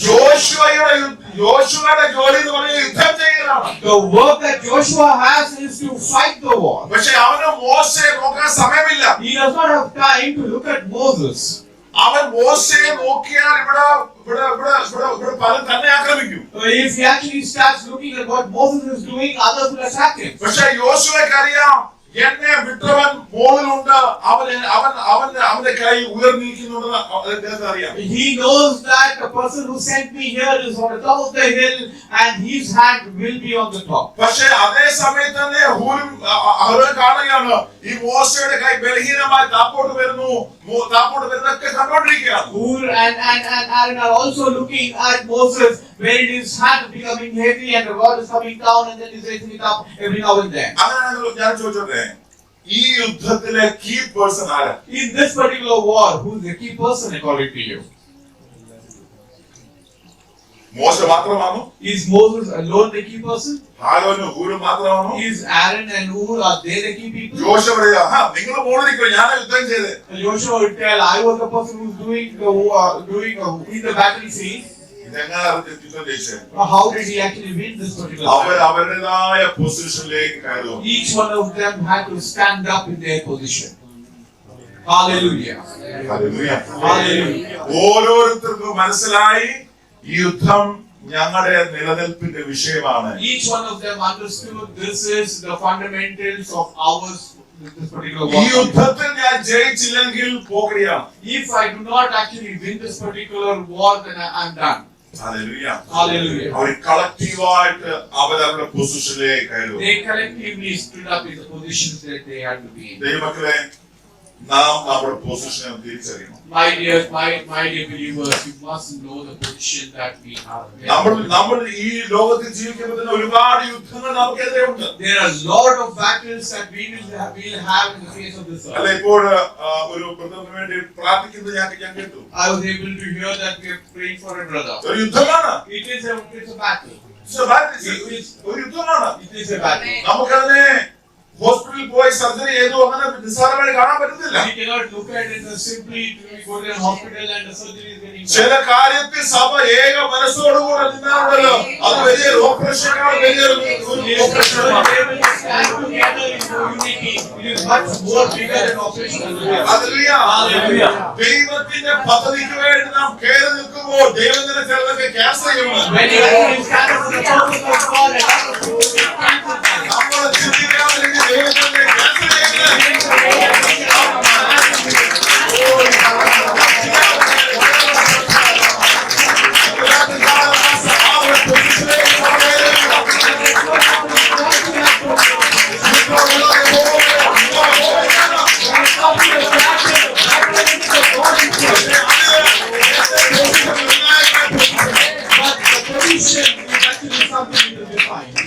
ജോഷുവയുടെ ജോലി എന്ന് പറഞ്ഞാൽ യുദ്ധം ചെയ്യലാണ്. The work that Joshua has is to fight the war. പക്ഷെ അവന് മോശയെ നോക്കാൻ സമയമില്ല. He does not have time to look at Moses. അവൻ മോശയെ നോക്കിയാൽ ഇവിടെ പലരും തന്നെ ആക്രമിക്കും. If he actually starts looking at what Moses is doing, others will attack him. പക്ഷെ യോശുവയ്ക്ക് അറിയാം എന്നെ വിട്ടവൻ മുകളിലുണ്ട്, അവന്റെ കൈ ഉയർന്നിരിക്കുന്നുണ്ടെന്ന് അദ്ദേഹത്തിന് അറിയാം. He knows that the person who sent me here is on the top of the hill and his hand will be on the top. പക്ഷേ അതേ സമയത്ത് തന്നെ അവരെ കാണുകയാണ് ഈ മോശയുടെ കൈ ബലഹീനമായി താപ്പോട്ട് വരുന്നതൊക്കെ കണ്ടോണ്ടിരിക്കുകയാണ്. Hur and Aaron are also looking at Moses where his hand is becoming heavy and the rod is coming down and then he's raising it up every now and then. അങ്ങനെയാണെങ്കിൽ ഞാൻ ചോദിച്ചോട്ടെ, ഈ യുദ്ധത്തിലെ കീ പേഴ്സൺ ആരാ? In this particular war, who is the key person according to you? മോശ മാത്രമാണോ? Is Moses alone the key person? ആരോനും ഹൂരും മാത്രമാണോ? Is Aaron and Hur, are they the key people? യോശുവ പറയാ, നിങ്ങൾ മോളിരിക്കോ, ഞാനാ യുദ്ധം ചെയ്തേ. Joshua would tell, I was the person who's doing in the battle scene. ഇതെങ്ങനെ യുദ്ധം ജയിച്ചേ? How did he actually win this particular battle? അവരുടേതായ പൊസിഷനിലേക്ക് കയറും. Each one of them had to stand up in their position. Hallelujah. Hallelujah. Hallelujah. ഓരോരുത്തർക്കും മനസ്സിലായി ഈ യുദ്ധം ഞങ്ങളുടെ നിലനിൽപ്പിന്റെ വിഷയമാണ്. Each one of them understood this is the fundamentals of ours. This particular ഈ war. യുദ്ധത്തിൽ ഞാൻ ജയിച്ചില്ലെങ്കിൽ പോകടിയാണ്. If I do not actually win this particular war, then I'm done. Hallelujah. Hallelujah. അവർ കളക്റ്റീവായിട്ട് അവരവരുടെ പൊസിഷനിലേക്ക് കയറും. They collectively stood up in the positions that they had to be in. ദൈവമക്കളെ, നാം നമ്മുടെ പൊസിഷനെ തിരിച്ചറിയണം. My dear believers, you must know the position that we have. നമ്മൾ ഈ ലോകത്തിൽ ജീവിക്കുമ്പോൾ തന്നെ ഒരുപാട് യുദ്ധങ്ങൾ നമുക്കെതിരെ ഉണ്ട്. There are a lot of battles that we will have in the face of this അല്ല, earth. ഇപ്പോൾ ഒരു ബ്രദറിന് വേണ്ടി പ്രാർത്ഥിക്കുന്നത് ഞാൻ കേട്ടു. I was able to hear that we are praying for a brother. ഒരു യുദ്ധമാണ്. It is a battle. ഒരു യുദ്ധമാണ്. It is a battle. നമുക്കതിനെ ഹോസ്പിറ്റലിൽ പോയി സർജറി ചെയ്തു അങ്ങനെ നിസ്സാരമായി കാണാൻ പറ്റുന്നില്ല. We cannot look at it as simply we go to a hospital and the surgery is getting ചില done. കാര്യത്തിൽ സഭ ഏക മനസ്സോടുകൂടെ നിന്നാണല്ലോ. അത് വലിയൊരു ഓപ്പറേഷനേക്കാൾ വലിയൊരു ഓപ്പറേഷനാണ്. Stand together in unity. It is much more bigger than operational. Hallelujah. ദൈവത്തിന്റെ പദ്ധതിക്ക് വേണ്ടി നാം കയറി നിൽക്കുമ്പോൾ ദൈവത്തിന്റെ ചിലതൊക്കെ ക്യാൻസൽ ചെയ്യുന്നു. When you stand up for the purpose of God and not for the നമ്മൾ ചിന്തിക്കാതിരിക്കുന്ന ദൈവത്തിന്റെ ക്യാൻസൽ ചെയ്യുന്നത്.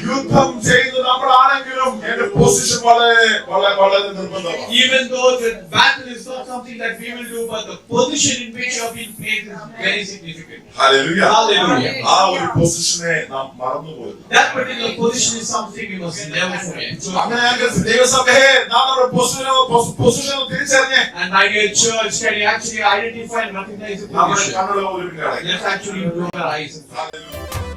യുദ്ധം ചെയ്യുന്നത് നമ്മളാണെങ്കിലും എന്റെ പൊസിഷൻ വളരെ നിർബന്ധമാണ്. Even though the battle is not something that we will do, but the position in which you have been placed is very significant. Hallelujah. Hallelujah. ആ ഒരു പൊസിഷനെ നാം മറന്നുപോയി. That particular position is something we must never forget. അങ്ങനെയാണെങ്കിൽ ദൈവസഭയെ നാം നമ്മുടെ position തിരിച്ചറിഞ്ഞ് And my dear church, can you actually identify and recognize the നമ്മുടെ position? കണ്ണുകളെ ഒരുക്കി Let's actually open our eyes. അടയ്ക്കാം.